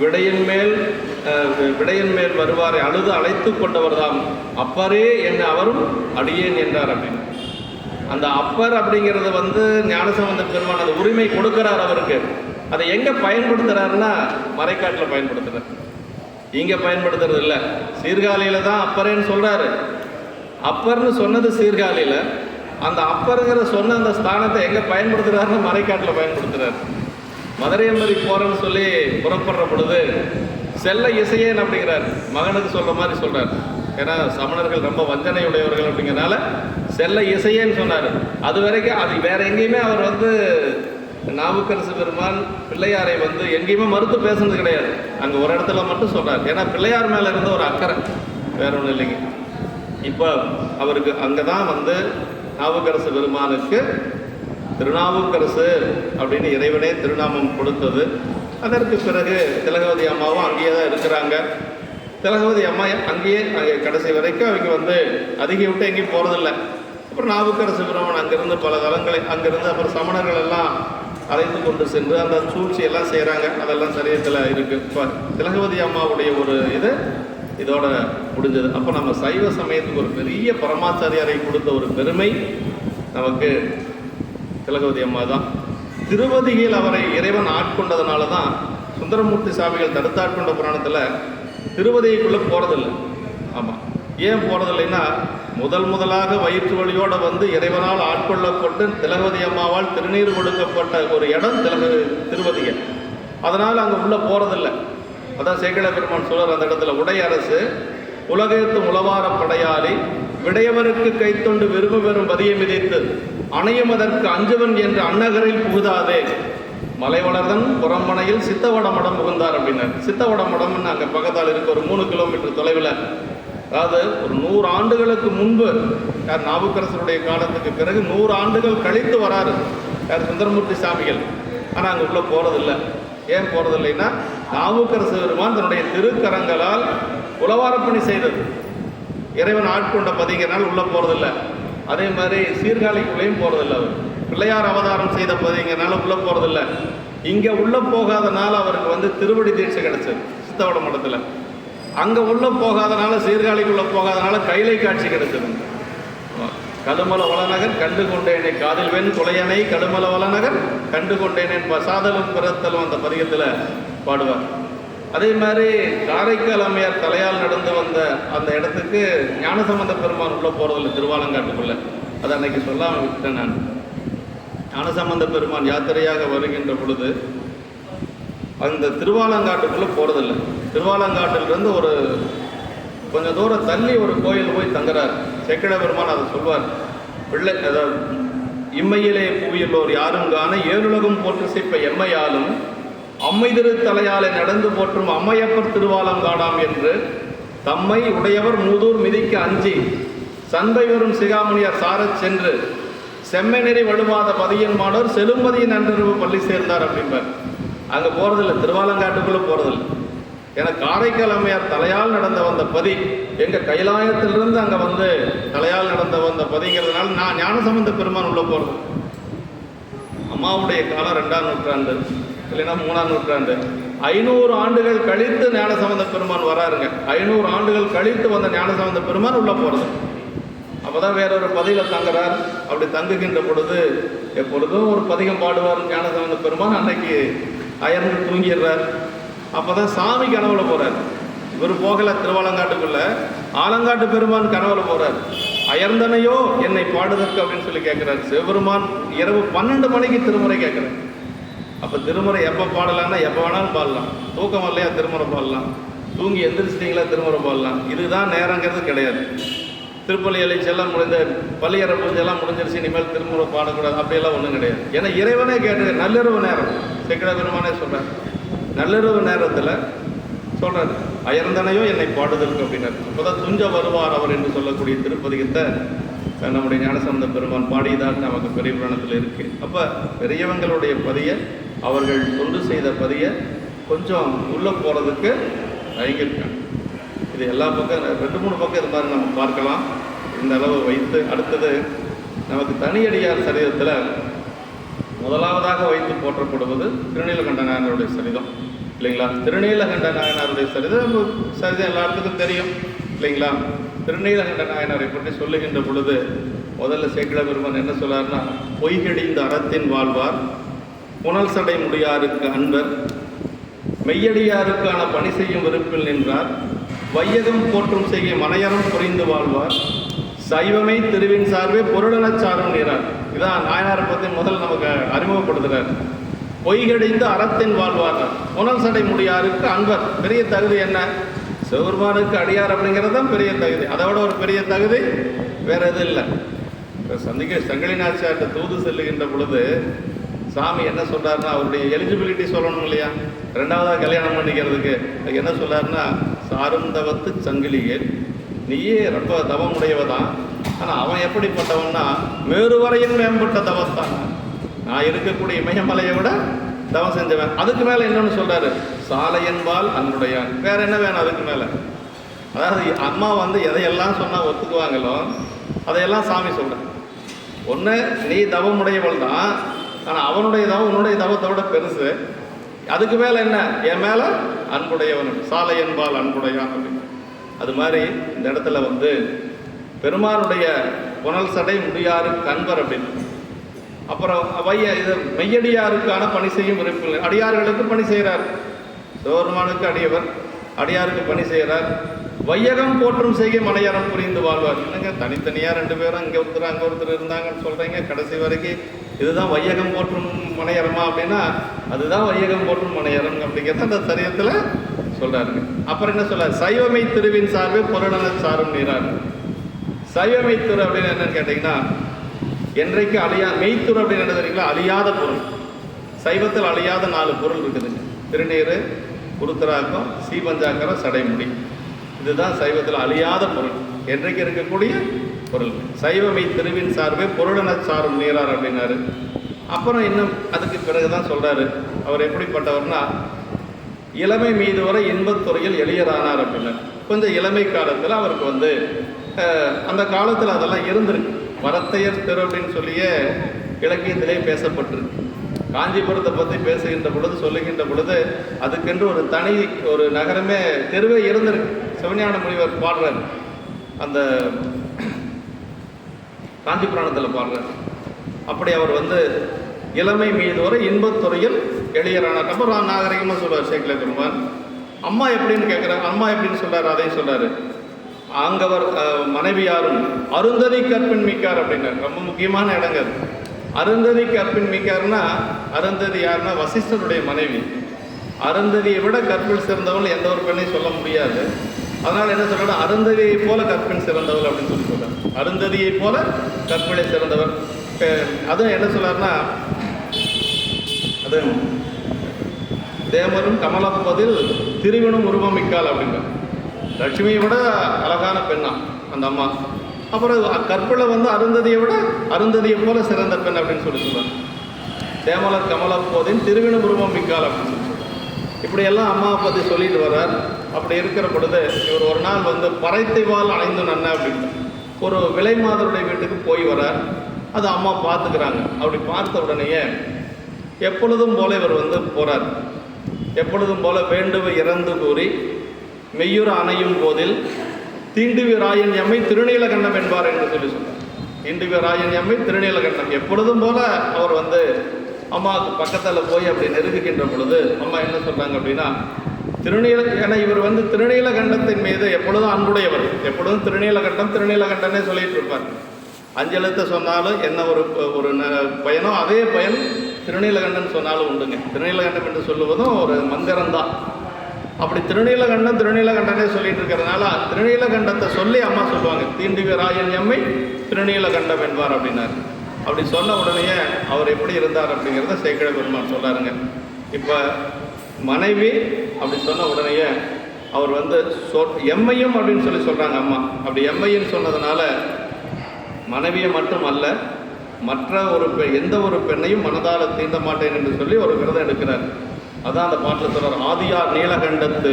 விடையின் மேல் வருவாரை அழுது அழைத்து கொண்டவர் தான் அப்பரே என்ன அவரும் அடியேன் என்றார் அப்படின்னு. அந்த அப்பர் அப்படிங்கிறது வந்து ஞானசம்பந்த பெருமான் அந்த உரிமை கொடுக்கிறார் அவருக்கு. அதை எங்கே பயன்படுத்துகிறாருன்னா மறைக்காட்டில் பயன்படுத்துகிறார். இங்கே பயன்படுத்துறது இல்லை. சீர்காழியில் தான் அப்பரேன்னு சொல்கிறாரு. அப்பர்னு சொன்னது சீர்காழியில். அந்த அப்பருங்கிற சொன்ன அந்த ஸ்தானத்தை எங்கே பயன்படுத்துகிறாருன்னு மறைக்காட்டில் பயன்படுத்துகிறார். மதுரையம்பதி போகிறேன்னு சொல்லி புறப்படுற பொழுது செல்ல இசையேன் அப்படிங்கிறார். மகனுக்கு சொல்கிற மாதிரி சொல்கிறார். ஏன்னா சமணர்கள் ரொம்ப வஞ்சனை உடையவர்கள் அப்படிங்கிறனால செல்ல இசையேன்னு சொன்னார். அது வரைக்கும் அது வேற எங்கேயுமே அவர் வந்து நாவுக்கரசு பெருமான் பிள்ளையாரை வந்து எங்கேயுமே மறுத்து பேசுனது கிடையாது. அங்கே ஒரு இடத்துல மட்டும் சொல்கிறார். ஏன்னா பிள்ளையார் மேலே இருந்த ஒரு அக்கறை, வேற ஒன்றும் இல்லைங்க. இப்போ அவருக்கு அங்கே தான் வந்து நாவுக்கரசு பெருமானுக்கு திருநாவுக்கரசு அப்படின்னு இறைவனே திருநாமம் கொடுத்தது. அதற்கு பிறகு திலகவதி அம்மாவும் அங்கேயே தான் இருக்கிறாங்க. திலகவதி அம்மா அங்கேயே கடைசி வரைக்கும் அவங்க வந்து அதிக விட்டு எங்கேயும் போகிறதில்ல. அப்புறம் நாவுக்கரசு பெருமான் அங்கேருந்து பல தலங்களை அங்கேருந்து அப்புறம் சமணர்கள் எல்லாம் அழைத்து கொண்டு சென்று அந்த சூழ்ச்சியெல்லாம் செய்கிறாங்க. அதெல்லாம் சரியத்தில் இருக்குது. இப்போ திலகவதி அம்மாவுடைய ஒரு இது இதோட முடிஞ்சது. அப்போ நம்ம சைவ சமயத்துக்கு ஒரு பெரிய பரமாச்சாரியாரை கொடுத்த ஒரு பெருமை நமக்கு திலகவதி அம்மா தான். திருவதியில் அவரை இறைவன் ஆட்கொண்டதுனால தான் சுந்தரமூர்த்தி சாமிகள் தடுத்தாட்கொண்ட புராணத்தில் திருவதிக்குள்ளே போகிறதில்லை. ஆமாம், ஏன் போகிறதில்லைன்னா முதலாக வயிற்று வழியோடு வந்து இறைவனால் ஆட்கொள்ளப்பட்டு திலகவதி அம்மாவால் திருநீர் கொடுக்கப்பட்ட ஒரு இடம் திருவதிகை. அதனால் அங்கே உள்ளே போகிறதில்லை. அதான் சேக்கிழ பெருமான் சொல்கிறார் அந்த இடத்துல, உடையரசு உலகத்து உளவார படையாளி விடையவருக்கு கைத்தொண்டு விரும்ப பெறும் பதியை மிதித்து அணையும் அதற்கு அஞ்சுவன் என்று அன்னகரில் புகுதாதே மலை வளர்தன் புறம்பனையில் சித்தவட மடம் புகுந்தார் அப்படின்னார். சித்தவட மடம்னு அங்கே பக்கத்தால் இருக்க ஒரு 3 கிலோமீட்டர் தொலைவில், அதாவது ஒரு 100 ஆண்டுகளுக்கு முன்பு, யார் நாவுக்கரசருடைய காலத்துக்கு பிறகு 100 ஆண்டுகள் கழித்து வராரு யார் சுந்தரமூர்த்தி சாமிகள். ஆனால் அங்கே உள்ளே போகிறதில்லை. ஏன் போகிறதில்லைன்னா நாவுக்கரசு பெருமான் தன்னுடைய திருக்கரங்களால் உளவாரப்பணி செய்தது, இறைவன் ஆட்கொண்ட பதிங்கிறனால உள்ளே போகிறதில்லை. அதே மாதிரி சீர்காழிக்குள்ளேயும் போகிறதில்லை. அவர் பிள்ளையார் அவதாரம் செய்த பதிங்கிறனால உள்ளே போகிறதில்லை. இங்கே உள்ளே போகாதனால அவருக்கு வந்து திருவடி தீட்சை கிடைச்சது சித்தவட மடத்தில். அங்கே உள்ளே போகாதனால, சீர்காழிக்குள்ளே போகாதனால கைலை காட்சி கிடைச்சது. கடுமல வளநகர் கண்டு கொண்டேனே காதில் வெண் குலையனை கடுமல வளநகர் கண்டு கொண்டேனேன் சாதலும் பிறத்தலும் அந்த பதிகத்தில் பாடுவார். அதே மாதிரி காரைக்கால் அம்மையார் தலையால் நடந்து வந்த அந்த இடத்துக்கு ஞானசம்பந்த பெருமான் உள்ளே போகிறதில்லை திருவாலங்காட்டுக்குள்ளே. அதை அன்னைக்கு சொல்லாமல் விட்டேன் நான். ஞானசம்பந்த பெருமான் யாத்திரையாக வருகின்ற பொழுது அந்த திருவாலங்காட்டுக்குள்ளே போகிறதில்லை. திருவாலங்காட்டிலிருந்து ஒரு கொஞ்சம் தூரம் தள்ளி ஒரு கோயில் போய் தங்குறார். சேக்கிழ பெருமான் அதை சொல்வார். பிள்ளை அதாவது இம்மையிலே புவியுள்ளோர் யாரும் காண ஏழுலகம் போற்று சிப்ப எம்மையாலும் அம்மை திரு தலையாலை நடந்து போற்றும் அம்மையப்பர் திருவாலம் காடாம் என்று தம்மை உடையவர் மூதூர் மிதிக்க அஞ்சி சண்பை வரும் சிகாமணியார் சாரச் சென்று செம்மை நெறி வலுவாத பதியின் மாணவர் செலும்பதியின் நன்றிரவு பள்ளி சேர்ந்தார் அப்படின்பார். அங்கே போகிறதில்லை, திருவாலங்காட்டுக்குள்ளே போகிறதில்லை. ஏன்னா காரைக்கால் அம்மையார் தலையால் நடந்த வந்த பதி எங்கள் கைலாயத்திலிருந்து அங்கே வந்து தலையால் நடந்த வந்த பதிங்கிறதுனால நான் ஞானசம்பந்த பெருமான் உள்ளே போகிறது. அம்மாவுடைய காலம் 2ஆம் நூற்றாண்டு, இல்லைன்னா 3ஆம் நூற்றாண்டு. 500 ஆண்டுகள் கழித்து ஞானசம்பந்த பெருமான் வராருங்க. 500 ஆண்டுகள் கழித்து வந்த ஞானசம்பந்த பெருமான் உள்ளே போகிறது. அப்போ தான் வேறொரு பதியில் தங்குறார். அப்படி தங்குகின்ற பொழுது எப்பொழுதும் ஒரு பதிகம் பாடுவார் ஞானசம்பந்த பெருமான். அன்னைக்கு அயர்ந்து தூங்கிடுறார். அப்போ தான் சாமி கனவுல போகிறார். இவர் போகலை திருவாலங்காட்டுக்குள்ளே, ஆலங்காட்டு பெருமான் கனவுல போகிறார். அயர்ந்தனையோ என்னை பாடுதற்கு அப்படின்னு சொல்லி கேட்குறாரு. சிவபெருமான் இரவு 12 மணிக்கு திருமுறை கேட்குறாரு. அப்போ திருமுறை எப்போ பாடலான்னா எப்போ வேணாலும் பாடலாம். தூக்கம் இல்லையா திருமுறை பாடலாம், தூங்கி எந்திரிச்சிட்டிங்களா திருமுறை பாடலாம். இதுதான் நேரங்கிறது கிடையாது. திருப்பள்ளி எழுச்செல்லாம் முடிந்த பள்ளியற பூஜையெல்லாம் முடிஞ்சிருச்சு, இனிமேல் திருமுறை பாடக்கூடாது அப்படியெல்லாம் ஒன்றும் கிடையாது. ஏன்னா இறைவனே கேட்டு நள்ளிரவு நேரம் சேக்கிழ பெருமானே சொல்கிறார். நள்ளிரவு நேரத்தில் சொல்கிறார் அயர்ந்தனையோ என்னை பாடுதற்கு அப்படின்னார். அப்போ தான் துஞ்ச வருவார் அவர் என்று சொல்லக்கூடிய திருப்பதிகத்தை நம்முடைய ஞானசம்பந்த பெருமான் பாடியதாக நமக்கு பெரிய புராணத்தில் இருக்குது. அப்போ பெரியவங்களுடைய பதியை, அவர்கள் தொண்டு செய்த பதியை கொஞ்சம் உள்ளே போகிறதுக்கு தயங்கியிருக்காங்க. இது எல்லா பக்கம் 2-3 பக்கம் இது மாதிரி நம்ம பார்க்கலாம். இந்த அளவு வைத்து அடுத்தது நமக்கு தனியடியார் சரிதத்தில் முதலாவதாக வைத்து போற்றப்படுவது திருநீலகண்ட நாயனாருடைய சரிதம் இல்லைங்களா? திருநீலகண்ட நாயனாருடைய சரிதம் எல்லாத்துக்கும் தெரியும் இல்லைங்களா? திருநீலகண்ட நாயனாரை பற்றி சொல்லுகின்ற பொழுது முதல்ல சேக்கிழ பெருமான் என்ன சொல்லார்னா, பொய்கடிந்த அறத்தின் வாழ்வார் புனல் சடை முடியாருக்கு அன்பர் மெய்யடியாருக்கான பணி செய்யும் விருப்பில் நின்றார் வையகம் போற்றும் செய்ய மனையறம் புரிந்து வாழ்வார் சைவமே திருவின் சார்பே பொருளனச் சாரும் நீரார். இதான் நாயனாரை பற்றி முதல் நமக்கு அறிமுகப்படுத்துகிறார். பொய்கடிந்து அறத்தின் வாழ்வார் புனல் சடை முடியாருக்கு அன்பர். பெரிய தகுதி என்ன? சிவபெருமானுக்கு அடியார் அப்படிங்கிறது தான் பெரிய தகுதி. அதோட ஒரு பெரிய தகுதி வேற எதுவும் இல்லை. சங்கிலி நாச்சியார்கிட்ட தூது செல்லுகின்ற பொழுது சாமி என்ன சொல்கிறாருன்னா, அவருடைய எலிஜிபிலிட்டி சொல்லணும் இல்லையா, 2ஆவதாக கல்யாணம் பண்ணிக்கிறதுக்கு. அதுக்கு என்ன சொல்கிறாருன்னா, சாரும் தவத்து சங்கிலியே நீயே ரொம்ப தவம் உடையவதான், ஆனால் அவன் எப்படிப்பட்டவன்னா மேருவரையும் மேம்பட்ட தவத்தான். நான் இருக்கக்கூடிய இமயமலையை விட தவம் செஞ்சவன். அதுக்கு மேலே என்னன்னு சொல்கிறாரு, சாலையன்பால் அன்புடையான். வேறு என்ன வேணும் அதுக்கு மேலே? அதாவது அம்மா வந்து எதையெல்லாம் சொன்னால் ஒத்துக்குவாங்களோ அதையெல்லாம் சாமி சொல்கிறேன். ஒன்று நீ தவமுடையவள் தான், ஆனால் அவனுடைய தவம் உன்னுடைய தவத்தை விட பெருசு. அதுக்கு மேலே என்ன? என் மேலே அன்புடையவன், சாலையன்பால் அன்புடையான் அப்படின்னு. அது மாதிரி இந்த இடத்துல வந்து பெருமானுடைய புனல் சடை முடியாறு கண்பர் அப்படின்னு. அப்புறம் இது மெய்யடியாருக்கான பணி செய்யும் விருப்பம், அடியார்களுக்கு பணி செய்கிறார். சிவபெருமானுக்கு அடியவர், அடியாருக்கு பணி செய்கிறார். வையகம் போற்றும் செய்கை மலையறம் புரிந்து வாழ்வார். என்னங்க தனித்தனியாக 2 பேரும் இங்கே ஒருத்தர் அங்கே ஒருத்தர் இருந்தாங்கன்னு சொல்கிறீங்க, கடைசி வரைக்கும் இதுதான் வையகம் போற்றும் மனையறமா அப்படின்னா அதுதான் வையகம் போற்றும் மனையறம் அப்படிங்கிறத அந்த சரியத்தில் சொல்கிறாருங்க. அப்புறம் என்ன சொல்கிறார், சைவமை திருவின் சார்பு பொருளன சாரும் நீரார். சைவமை திரு அப்படின்னு என்னன்னு கேட்டிங்கன்னா, என்றைக்கு மெய்த்துரு அப்படின்னு என்ன தெரியுங்களா, அழியாத பொருள். சைவத்தில் அழியாத 4 பொருள் இருக்குதுங்க. திருநீர், உருத்தராக்கம், சீபஞ்சாக்கரம், சடைமுடி. இதுதான் சைவத்தில் அழியாத பொருள், என்றைக்கு இருக்கக்கூடிய பொருள். சைவமை திருவின் சார்பே பொருளன சாரும் நீரார் அப்படின்னாரு. அப்புறம் இன்னும் அதுக்கு பிறகுதான் சொல்றாரு, அவர் எப்படிப்பட்டவர்னா, இளமை மீது வர இன்பத்துறையில் எளியரானார் அப்படின்னார். கொஞ்சம் இளமை காலத்தில் அவருக்கு வந்து அந்த காலத்தில் அதெல்லாம் இருந்திருக்கு. வரத்தையர் தெரு அப்படின்னு சொல்லியே இலக்கியத்திலே பேசப்பட்டிருக்கு. காஞ்சிபுரத்தை பற்றி பேசுகின்ற பொழுது, சொல்லுகின்ற பொழுது அதுக்கென்று ஒரு நகரமே தெருவே இருந்திருக்கு. சிவஞான முனிவர் பாடுறார், அந்த காஞ்சி புராணத்தில் பாடுறார். அப்படி அவர் வந்து இளமை மீது வர இன்பத்துறையில் எளியரானார். அப்புறம் நாகரிகமாக சொல்றார் சேக்கிழ பெருமான். அம்மா எப்படின்னு கேட்குறாரு, அம்மா எப்படின்னு சொல்றாரு, அதையும் சொல்றாரு. ஆங்கவர் மனைவியாரும் அருந்ததி கற்பின் மிக்கார் அப்படின்னாரு. ரொம்ப முக்கியமான இடங்கள். அருந்ததி கற்பின் மிக்கார்னா, அருந்ததி யாருன்னா வசிஷ்டருடைய மனைவி. அருந்ததியை விட கற்பில் சிறந்தவள் எந்த ஒரு பெண்ணையும் சொல்ல முடியாது. அதனால் என்ன சொல்றாரு, அருந்ததியை போல கற்பின் சிறந்தவள் அப்படின்னு சொல்லி சொல்றாரு. அருந்ததியை போல கற்பிலை சிறந்தவர். அதுவும் என்ன சொல்றாருன்னா, அது தேமரும் கமலப்பதில் திருவினும் உருவம் மிக்கால் அப்படிங்கிற. லட்சுமியை விட அழகான பெண்ணா அந்த அம்மா. அப்புறம் கற்பில் வந்து அருந்ததியை விட அருந்ததியை போல சிறந்த பெண் அப்படின்னு சொல்லி சொல்றாங்க. தேமலர் கமலப்போதின் திருவினும் உருவம் மிக்கால் அப்படின்னு சொல்லி சொல்றாங்க. இப்படியெல்லாம் அம்மாவை பற்றி சொல்லிட்டு வர்றார். அப்படி இருக்கிற பொழுது இவர் ஒரு நாள் வந்து பறைத்தைவால் அணைந்து நன்ன அப்படின்னு ஒரு விலை மாதருடைய வீட்டுக்கு போய் வர்றார். அது அம்மா பார்த்துக்கிறாங்க. அப்படி பார்த்த உடனேயே எப்பொழுதும் போல இவர் வந்து போகிறார். எப்பொழுதும் போல வேண்டுவ இறந்து கூறி மெய்யுற அணையும் போதில் தீண்டுவிராயன் எம்மை திருநீலகண்டம் என்பார் என்று சொல்லி சொன்னார். தீண்டுவிராயன் எம்மை திருநீலகண்டம். எப்பொழுதும் போல அவர் வந்து அம்மாவுக்கு பக்கத்தில் போய் அப்படி நெருங்குகின்ற பொழுது அம்மா என்ன சொல்கிறாங்க அப்படின்னா, ஏன்னா இவர் வந்து திருநீலகண்டத்தின் மீது எப்பொழுதும் அன்புடையவர். எப்பொழுதும் திருநீலகண்டனே சொல்லிட்டு இருப்பார். 5 எழுத்தை சொன்னாலும் என்ன ஒரு பயனோ அதே பயன் திருநீலகண்டன் சொன்னாலும் உண்டுங்க. திருநீலகண்டம் என்று சொல்லுவதும் ஒரு மந்திரம்தான். அப்படி திருநீலகண்டனே சொல்லிட்டு இருக்கிறதுனால திருநீலகண்டத்தை சொல்லி அம்மா சொல்லுவாங்க, தீண்டுவிராயன் எம்மை திருநீலகண்டம் என்பார் அப்படின்னாரு. அப்படி சொன்ன உடனேயே அவர் எப்படி இருந்தார் அப்படிங்கிறத சேக்கிழ பெருமான் சொல்றாருங்க. இப்போ மனைவி அப்படி சொன்ன உடனேயே அவர் வந்து எம்மையும் அப்படின்னு சொல்லி சொல்றாங்க அம்மா. அப்படி எம்மையும் சொன்னதுனால மனைவியை மட்டும் அல்ல, மற்ற எந்த ஒரு பெண்ணையும் மனதால் தீண்ட மாட்டேன் என்று சொல்லி ஒரு விரதம் எடுக்கிறார். அதான் அந்த பாட்டில் சொல்றார், ஆதியார் நீலகண்டத்து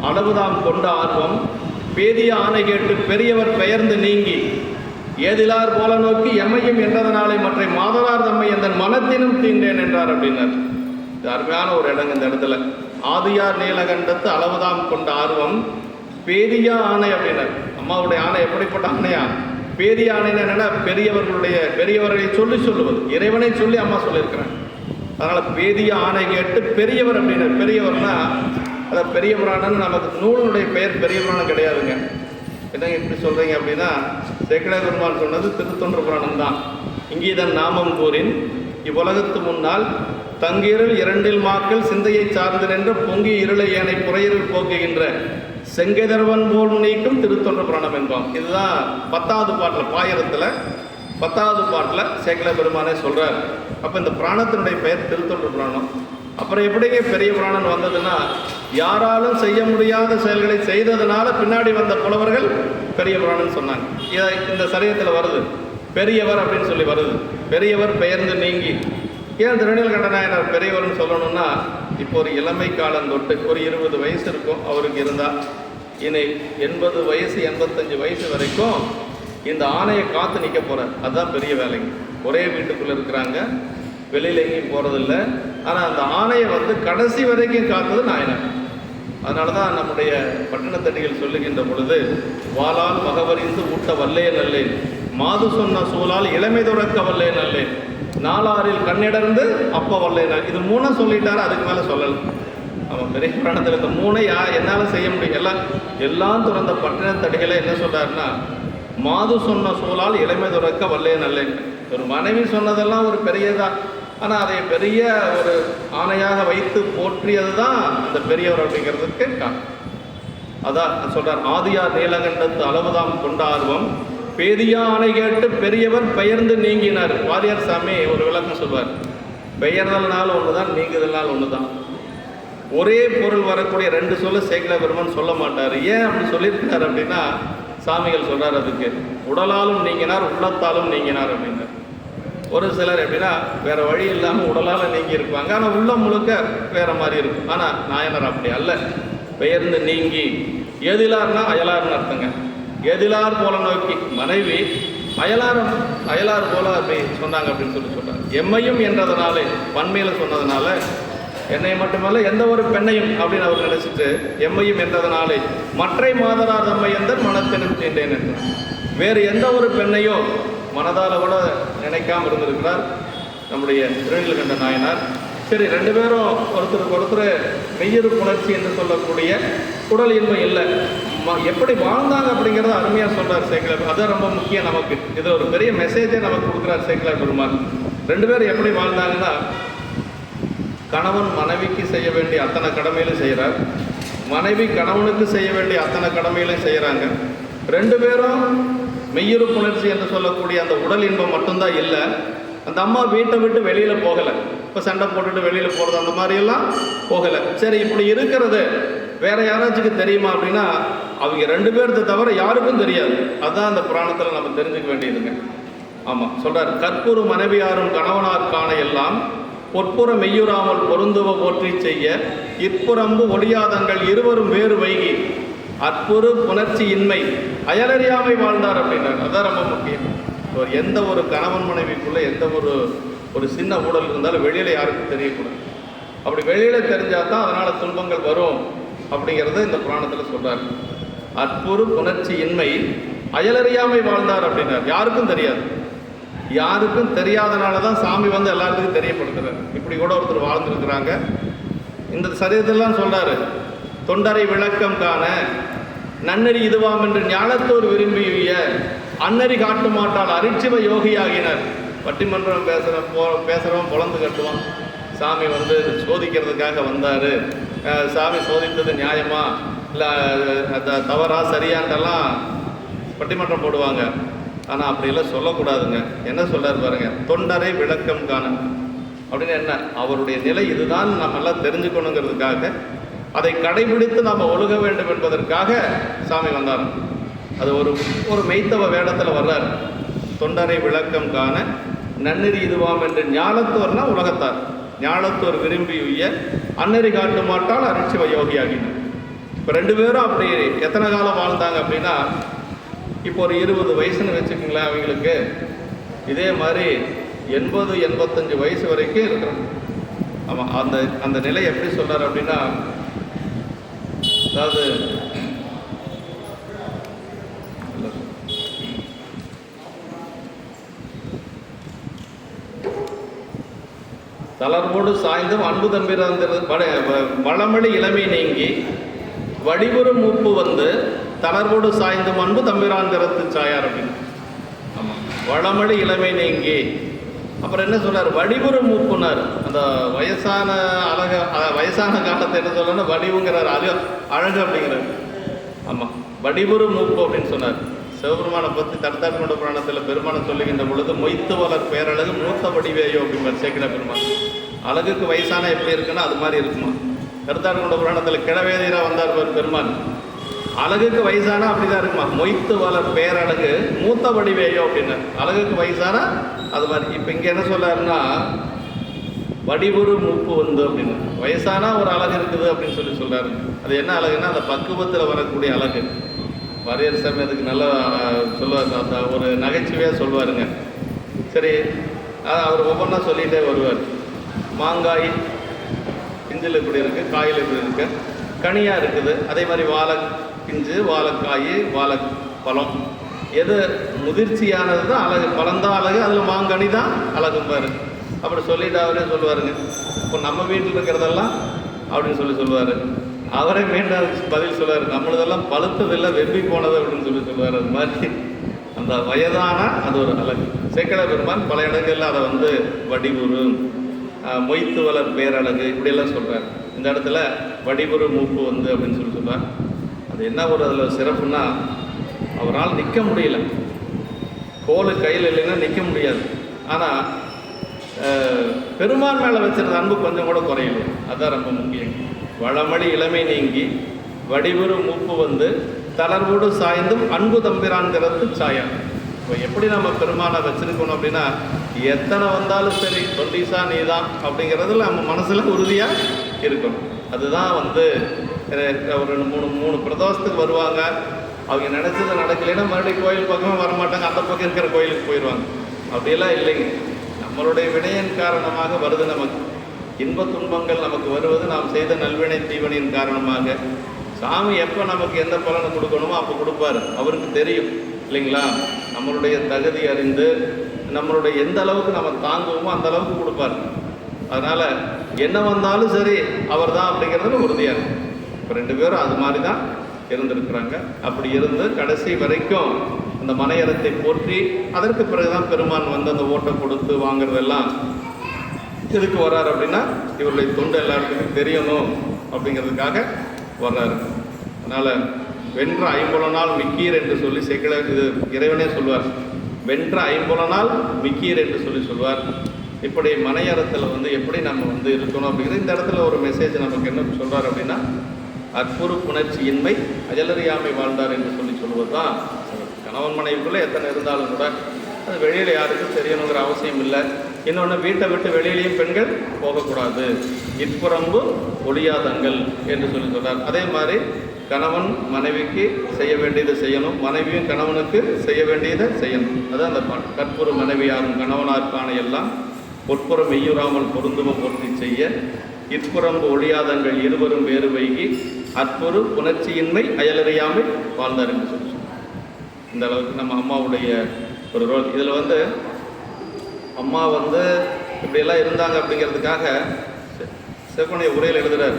அளவுதாம் கொண்ட ஆர்வம் பேதிய ஆணை கேட்டு பெரியவர் பெயர்ந்து நீங்கி ஏதிலார் போல நோக்கி எம்மையும் என்றதனாலே மற்ற மாதலார் தம்மை எந்த மனத்தினும் தீண்டேன் என்றார் அப்படின்னார். இது அருமையான ஒரு இடங்க இந்த இடத்துல. ஆதியார் நீலகண்டத்து அளவுதாம் கொண்ட ஆர்வம் பேதியா ஆணை அப்படின்னார். அம்மாவுடைய ஆணை எப்படிப்பட்ட ஆணையா? பேதிய ஆணைன்னு என்னன்னா பெரியவர்களை சொல்லுவது, இறைவனை சொல்லி அம்மா சொல்லியிருக்கிறாங்க. அதனால் பேதிய ஆணை கேட்டு பெரியவர் அப்படின்னார். பெரியவர்னா அதை பெரிய புராணம்னு நமக்கு நூலுடைய பெயர் பெரிய புராணம் கிடையாதுங்க. என்னங்க இப்படி சொல்கிறீங்க அப்படின்னா, சேக்கிழ பெருமான் சொன்னது திருத்தொண்டர் புராணம் தான். இங்கீதன் நாமம் கூறின் இவ்வுலகத்து முன்னால் தங்கியிருள் 2 மாக்கள் சிந்தையை சார்ந்து நின்ற பொங்கி இருளை ஏனை புறையிருள் போக்குகின்ற செங்கதர்வன் போல் நீக்கும் திருத்தொண்டர் புராணம் என்போம். இதுதான் 10வது பாட்டில், பாயிரத்தில் 10வது பாட்டில் சேக்கிழ பெருமானே சொல்கிறார். அப்போ இந்த புராணத்தினுடைய பெயர் திருத்தொண்டர் புராணம். அப்புறம் எப்படிங்க பெரிய புராணம் வந்ததுன்னா, யாராலும் செய்ய முடியாத செயல்களை செய்ததுனால பின்னாடி வந்த புலவர்கள் பெரிய புராணம்னு சொன்னாங்க. இந்த சரியத்தில் வருது, பெரியவர் அப்படின்னு சொல்லி வருது. பெரியவர் பெயர்ந்து நீங்கி. ஏன் திருநீலகண்டநாயனார் பெரியவர்னு சொல்லணும்னா, இப்போ ஒரு இளமை காலம் தொட்டு ஒரு 20 வயசு இருக்கும் அவருக்கு இருந்தால், இனி 80 வயசு 85 வயசு வரைக்கும் இந்த ஆணையை காத்து நிற்க போகிறார். அதுதான் பெரிய வேலைங்க. ஒரே வீட்டுக்குள்ளே இருக்கிறாங்க, வெளியில் எங்கேயும் போகிறதில்ல. ஆனால் அந்த ஆணையை வந்து கடைசி வரைக்கும் காத்தது நாயனார். அதனால தான் நம்முடைய பட்டணத்தடிகள் சொல்லுகின்ற பொழுது, வாளால் மகவறிந்து ஊட்ட வல்லே நல்லேன், மாது சொன்ன சூழால் இளமை துறக்க வல்லே நல்லேன், நாளாரில் கண்ணிடர்ந்து அப்ப வல்லே நல்ல. இது மூணும் சொல்லிட்டாரு, அதுக்கு மேலே சொல்லலை. அவன் பெரிய புராணத்தில் இந்த மூணை என்னால் செய்ய முடியும். எல்லாம் துறந்த பட்டணத்தடிகளை என்ன சொல்றாருன்னா, மாது சொன்ன சூழால் இளமை துறக்க வல்லே நல்லேன். ஒரு மனைவி சொன்னதெல்லாம் ஒரு பெரியதா, ஆனால் அதை பெரிய ஒரு ஆணையாக வைத்து போற்றியது தான் அந்த பெரியவர் அப்படிங்கிறதுக்கு அதான் சொல்றார். ஆதியார் நீலகண்டத்து அளவுதாம் கொண்ட ஆர்வம், பேதியா ஆணை கேட்டு பெரியவர் பெயர்ந்து நீங்கினார். வாரியார் சாமி ஒரு விளக்கம் சொல்வார். பெயர்தல்னால் ஒன்று தான், நீங்குதல்னால் ஒன்று தான். ஒரே பொருள் வரக்கூடிய ரெண்டு சொல்ல சேக்கிழார் பெருமான் சொல்ல மாட்டார். ஏன் அப்படி சொல்லியிருக்கார் அப்படின்னா, சாமிகள் சொல்றார் அதுக்கு, உடலாலும் நீங்கினார் உள்ளத்தாலும் நீங்கினார் அப்படின்னார். ஒரு சிலர் எப்படின்னா வேற வழி இல்லாமல் உடலால் நீங்கி இருப்பாங்க, ஆனால் உள்ளம் முழுக்க வேற மாதிரி இருக்கும். ஆனால் நாயனர் அப்படி அல்ல. பெயர்ந்து நீங்கி, எதிலார்னா அயலார்னு அர்த்தங்க. எதிலார் போல நோக்கி, மனைவி அயலார் போல அப்படி சொன்னாங்க அப்படின்னு சொல்றாங்க. எம்மையும் என்றதுனாலே பன்மையில சொன்னதுனால, என்னை மட்டுமல்ல எந்த ஒரு பெண்ணையும் அப்படின்னு அவர் நினைச்சிட்டு எம்மையும் என்றதுனாலே மற்றை மாதரார் தம்மை எந்த மனத்தினும் தீண்டேன் என்று வேறு எந்த ஒரு பெண்ணையும் மனதால் கூட நினைக்காமல் இருந்திருக்கிறார் நம்முடைய திருநீலகண்ட நாயனார். சரி, ரெண்டு பேரும் ஒருத்தருக்கு ஒருத்தர் மெய்யிரு புணர்ச்சி என்று சொல்லக்கூடிய உடல் இன்பம் இல்லை, எப்படி வாழ்ந்தாங்க அப்படிங்கிறத அருமையாக சொல்கிறார் சேக்கிழார். அதுதான் ரொம்ப முக்கியம் நமக்கு. இதில் ஒரு பெரிய மெசேஜே நமக்கு கொடுக்குறார் சேக்கிழார் பெருமான். ரெண்டு பேரும் எப்படி வாழ்ந்தாங்கன்னா, கணவன் மனைவிக்கு செய்ய வேண்டிய அத்தனை கடமையிலும் செய்கிறார், மனைவி கணவனுக்கு செய்ய வேண்டிய அத்தனை கடமையிலும் செய்கிறாங்க. ரெண்டு பேரும் மெய்யுறு புணர்ச்சி என்று சொல்லக்கூடிய அந்த உடல் இன்பம் மட்டும்தான் இல்லை. அந்த அம்மா வீட்டை விட்டு வெளியில் போகலை, இப்போ சண்டை போட்டுட்டு வெளியில் போகிறது அந்த மாதிரியெல்லாம் போகலை. சரி, இப்படி இருக்கிறது வேற யாராச்சுக்கு தெரியுமா அப்படின்னா, அவங்க ரெண்டு பேர்த்தை தவிர யாருக்கும் தெரியாது. அதுதான் அந்த புராணத்தில் நம்ம தெரிஞ்சுக்க வேண்டியதுங்க. ஆமாம், சொல்கிறார், கற்புறு மனைவியாரும் கணவனார் காண எல்லாம் பொற்புற மெய்யுறாமல் பொருந்துவ போற்றி செய்ய இப்புறம்பு ஒளியாதங்கள் இருவரும் வேறு வைகி அற்புறு புணர்ச்சி இன்மை அயலறியாமை வாழ்ந்தார் அப்படின்னார். அதுதான் ரொம்ப முக்கியம். எந்த ஒரு கணவன் மனைவிக்குள்ளே எந்த ஒரு சின்ன ஊழல் இருந்தாலும் வெளியில் யாருக்கும் தெரியக்கூடாது. அப்படி வெளியில் தெரிஞ்சால் தான் அதனால் துன்பங்கள் வரும் அப்படிங்கிறத இந்த புராணத்தில் சொல்கிறார். அற்புறு புணர்ச்சி இன்மை அயலறியாமை வாழ்ந்தார் அப்படின்னார். யாருக்கும் தெரியாது. யாருக்கும் தெரியாதனால தான் சாமி வந்து எல்லாத்துக்கும் தெரியப்படுத்துறார். இப்படி கூட ஒருத்தர் வாழ்ந்துருக்குறாங்க. இந்த சரீரத்திலாம் சொல்கிறாரு, தொண்டரை விளக்கம் காண நன்னறி இதுவாம் என்று ஞானத்தோர் விரும்பிய அன்னறி காட்டு மாட்டால் அரிச்சிவ யோகியாகினர். பட்டிமன்றம் பேசுகிறவன் பொழந்து கட்டுவான். சாமி வந்து சோதிக்கிறதுக்காக வந்தார், சாமி சோதித்தது நியாயமா இல்லை தவறா சரியான்ட்டெல்லாம் பட்டிமன்றம் போடுவாங்க. ஆனால் அப்படியெல்லாம் சொல்லக்கூடாதுங்க. என்ன சொல்கிறார் பாருங்க, தொண்டரை விளக்கம் காண அப்படின்னு என்ன, அவருடைய நிலை இதுதான் நம்ம எல்லாம் தெரிஞ்சுக்கணுங்கிறதுக்காக, அதை கடைபிடித்து நாம் ஒழுக வேண்டும் என்பதற்காக சாமி வந்தார். அது ஒரு மெய்த்தவ வேடத்தில் வர்றார். தொண்டரை விளக்கம் காண நன்னறி இதுவாம் என்று ஞானத்தோர்னா உலகத்தார், ஞானத்தோர் விரும்பி உய்ய அன்னறி காட்டு மாட்டால் அரிச்சிவ யோகியாகினார். இப்போ ரெண்டு பேரும் அப்படி எத்தனை காலம் வாழ்ந்தாங்க அப்படின்னா, இப்போ ஒரு 20 வயசுன்னு வச்சுக்கோங்களேன் அவங்களுக்கு. இதே மாதிரி 80-85 வயசு வரைக்கும் இருக்கிறாங்க. ஆமாம், அந்த நிலை எப்படி சொல்கிறார் அப்படின்னா, அதாவது தளர்வோடு சாய்ந்தும் அன்பு தம்பிராந்திர வளமொழி இளமை நீங்கி வடிவுறு மூப்பு வந்து தளர்வோடு சாய்ந்தும் அன்பு தம்பிராந்திரத்து சாயார் அப்படின்னு. ஆமாம், வளமொழி இளமை நீங்கி. அப்புறம் என்ன சொல்றார், வடிவுறு மூப்புனார். அந்த வயசான காலத்தை என்ன சொல்றேன்னா வடிவுங்கிறார், அழகு அப்படிங்கிறார். ஆமாம், வடிவுறு மூப்பு அப்படின்னு சொன்னார். சிவபெருமானை பற்றி தடுத்தாட்கொண்ட புராணத்தில் பெருமானை சொல்லுகின்ற பொழுது மொய்த்து வளர் பேரழகு மூத்த வடிவேயோ அப்படிங்கிற சேக்கிழ பெருமான். அழகுக்கு வயசான எப்படி இருக்குன்னா அது மாதிரி இருக்குமா. தடுத்தாட்கொண்ட புராணத்தில் கிழவேதிராக வந்தார் பெருமான். அழகுக்கு வயசானா அப்படிதான் இருக்குமா. மொய்த்து வளர் பேரழகு மூத்த வடிவேயோ அப்படின்னு, அழகுக்கு வயசானா அது மாதிரி. இப்போ இங்கே என்ன சொல்லாருன்னா, வடிவுறு மூப்பு வந்து அப்படின்னு, வயசானா ஒரு அழகு இருக்குது அப்படின்னு சொல்றாரு. அது என்ன அழகுன்னா, அந்த பக்குவத்தில் வரக்கூடிய அழகு. வாரியார் சாமி அதுக்கு நல்லா சொல்லுவார், ஒரு நகைச்சுவையாக சொல்லுவாருங்க. சரி, அவர் ஒவ்வொன்றா சொல்லிகிட்டே வருவார். மாங்காய் பிஞ்சில் இப்படி இருக்குது, காயில் இப்படி இருக்குது, கனியாக இருக்குது. அதே மாதிரி வாழை பிஞ்சு, வாழைக்காய், வாழைப்பழம் எது முதிர்ச்சியானது தான் அழகு, பழந்தான் அழகு, அதில் மாங்கனி தான் அழகும்பாரு. அப்படி சொல்லிட்டு அவரே சொல்லுவாருங்க, இப்போ நம்ம வீட்டில் இருக்கிறதெல்லாம் அப்படின்னு சொல்லுவார். அவரே மீண்டும் பதில் சொல்லுவார், நம்மளதெல்லாம் பழுத்ததில்லை வெம்பி போனது அப்படின்னு சொல்லுவார். அது மாதிரி அந்த வயதான அது ஒரு அழகு. சேக்கிழார் பெருமான் பல இடங்களில் அதை வந்து வடிவுறு, மொய்த்து வளர் பேரழகு இப்படியெல்லாம் சொல்கிறார். இந்த இடத்துல வடிவுறு மூப்பு வந்து அப்படின்னு சொல்லுவார். அது என்ன ஒரு அதில் சிறப்புன்னா, அவரால் நிற்க முடியல, கோல் கையில் இல்லைன்னா நிற்க முடியாது. ஆனால் பெருமான் மேலே வச்சிருந்த அன்பு கொஞ்சம் கூட குறையல. அதுதான் ரொம்ப முக்கியம். வளமளி இளமை நீங்கி வடிவுறு மூப்பு வந்து தளர்வோடு சாய்ந்தும் அன்பு தம்பிரான்கிறது சாயா. இப்போ எப்படி நம்ம பெருமானை வச்சிருக்கணும் அப்படின்னா, எத்தனை வந்தாலும் சரி தொண்டீசா நீ தான் அப்படிங்கிறதுல நம்ம மனசில் உறுதியாக இருக்கணும். அதுதான் வந்து ஒரு மூணு பிரதோஷத்துக்கு வருவாங்க, அவங்க நினச்சது நடக்கலைன்னா மறுபடியும் கோயில் பக்கமே வரமாட்டாங்க, அந்த பக்கம் இருக்கிற கோயிலுக்கு போயிடுவாங்க. அப்படியெல்லாம் இல்லைங்க. நம்மளுடைய வினையின் காரணமாக வருது நமக்கு இன்ப துன்பங்கள், நமக்கு வருவது நாம் செய்த நல்வினை தீவனின் காரணமாக. சாமி எப்போ நமக்கு எந்த பலனை கொடுக்கணுமோ அப்போ கொடுப்பாரு, அவருக்கு தெரியும் இல்லைங்களா. நம்மளுடைய தகுதி அறிந்து நம்மளுடைய எந்த அளவுக்கு நம்ம தாங்குவோமோ அந்த அளவுக்கு கொடுப்பார். அதனால் என்ன வந்தாலும் சரி அவர் தான் அப்படிங்கிறதுல உறுதியாக இருக்கும். இப்போ 2 பேரும் அது மாதிரி தான் இருந்திருக்கிறாங்க. அப்படி இருந்து கடைசி வரைக்கும் அந்த மனையறத்தை போற்றி அதற்கு பிறகுதான் பெருமான் வந்து அந்த ஓட்டை கொடுத்து வாங்குறதெல்லாம் எதுக்கு வர்றாரு அப்படின்னா, இவருடைய தொண்டு எல்லாருக்குமே தெரியணும் அப்படிங்கிறதுக்காக வர்றாரு. அதனால் வென்ற 50 மிக்கீர் என்று சொல்லி சேக்கிழார் இது இறைவனே சொல்வார். வென்ற 50 மிக்கீர் என்று சொல்லுவார். இப்படி மனையறத்தில் வந்து எப்படி நம்ம வந்து இருக்கணும் அப்படிங்கிறது இந்த இடத்துல ஒரு மெசேஜ் நமக்கு என்ன சொல்கிறார் அப்படின்னா, அற்புறு புணர்ச்சியின்மை அஜலறியாமை வாழ்ந்தார் என்று சொல்லுவது தான். கணவன் மனைவிக்குள்ளே எத்தனை இருந்தாலும் கூட அது வெளியில் யாருக்கும் தெரியணுங்கிற அவசியம் இல்லை. இன்னொன்று, வீட்டை விட்டு வெளியிலையும் பெண்கள் போகக்கூடாது, இற்புறம்பு ஒழியாதங்கள் என்று சொல்கிறார். அதே மாதிரி கணவன் மனைவிக்கு செய்ய வேண்டியதை செய்யணும், மனைவியும் கணவனுக்கு செய்ய வேண்டியதை செய்யணும். அதுதான் அந்த கற்புறு மனைவியாரும் கணவனார்கான எல்லாம் பொற்புறம் மெய்யுறாமல் பொருந்துவ போற்றி செய்ய இற்புறம்பு ஒழியாதங்கள் இருவரும் வேறு வைகி அற்புறு புணர்ச்சியின்மை அயலறியாமை வாழ்ந்தார் என்று சொல்லி. இந்த அளவுக்கு நம்ம அம்மாவுடைய ஒரு ரோல் இதில் வந்து, அம்மா வந்து இப்படியெல்லாம் இருந்தாங்க அப்படிங்கிறதுக்காக செப்பனைய உரையில் எழுதுறாரு.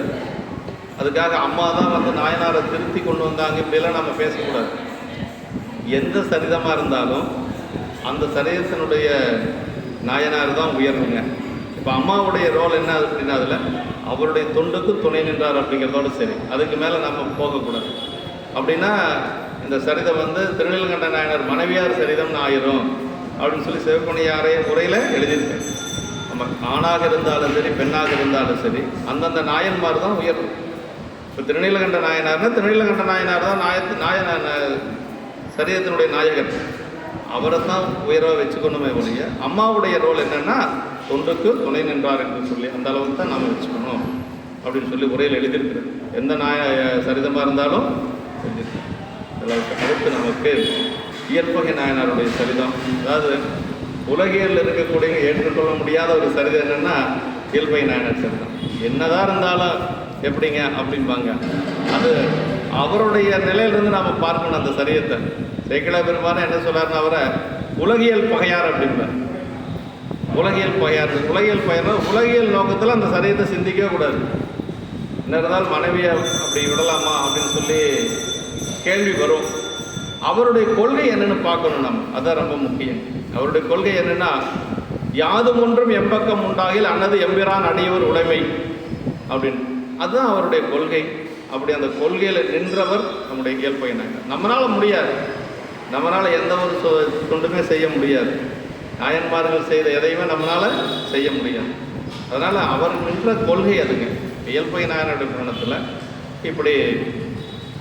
அதுக்காக அம்மா தான் வந்து நாயனாரை திருத்தி கொண்டு வந்தாங்க இப்படியெல்லாம் நம்ம பேசக்கூடாது. எந்த சரிதமாக இருந்தாலும் அந்த சரிதத்தினுடைய நாயனார் தான் உயர்வுங்க. இப்போ அம்மாவுடைய ரோல் என்ன அப்படின்னா, அதில் அவருடைய தொண்டுக்கு துணை நின்றார் அப்படிங்கிறதோடு சரி, அதுக்கு மேலே நம்ம போகக்கூடாது. அப்படின்னா இந்த சரிதம் வந்து திருநீலகண்ட நாயனார் மனைவியார் சரிதம்னு ஆயிரும் அப்படின்னு சொல்லி சிவப்பணியாரைய உரையில் எழுதியிருக்கேன். நம்ம ஆணாக இருந்தாலும் சரி பெண்ணாக இருந்தாலும் சரி அந்தந்த நாயன்மார் தான் உயர்வு. இப்போ திருநீலகண்ட நாயனார்னா திருநீலகண்ட நாயனார் தான் சரீரத்தினுடைய நாயகர், அவரை தான் உயர்வாக வச்சுக்கணுமே ஒழிய, அம்மாவுடைய ரோல் என்னென்னா தொண்டுக்கு துணை நின்றார் என்று சொல்லி அந்த அளவுக்கு தான் நாம் வச்சுக்கணும் அப்படின்னு சொல்லி உரையில் எழுதியிருக்கிறேன். எந்த சரிதமாக இருந்தாலும் எழுதியிருக்கேன். அடுத்து நமக்கு இயற்பகை நாயனாருடைய சரிதம், அதாவது உலகியல் இருக்கக்கூடிய ஏற்றுக்கொள்ள முடியாத ஒரு சரிதம் என்னென்னா இயல்பகை நாயனார் சரிதம். என்னதான் இருந்தாலும் எப்படிங்க அப்படிம்பாங்க. அது அவருடைய நிலையிலிருந்து நாம் பார்க்கணும் அந்த சரியத்தை. சேக்கிழார் பெருமான் என்ன சொல்றாருன்னா, அவரை உலகியல் பகையார் அப்படிம்பார். உலகியல் பகையார், உலகியல் பகையார் உலகியல் நோக்கத்தில் அந்த சரியத்தை சிந்திக்கவே கூடாது. என்ன இருந்தாலும் மனைவியை அப்படி விடலாமா அப்படின்னு சொல்லி கேள்வி வரும். அவருடைய கொள்கை என்னென்னு பார்க்கணும் நம்ம, அதுதான் ரொம்ப முக்கியம். அவருடைய கொள்கை என்னென்னா, யாதும் ஒன்றும் எம்பக்கம் உண்டாகில் அன்னது எம்பிரான் அடியவர் உடைமை அப்படின்னு, அதுதான் அவருடைய கொள்கை. அப்படி அந்த கொள்கையில் நின்றவர் நம்முடைய இயல்பகை நாயனார். நம்மளால் முடியாது, நம்மளால் எந்த ஒரு தொண்டுமே செய்ய முடியாது. நாயன்மார்கள் செய்த எதையுமே நம்மளால் செய்ய முடியாது. அதனால் அவர் நின்ற கொள்கை அதுங்க. இயல்பகை நாயனாருடைய புராணத்தில் இப்படி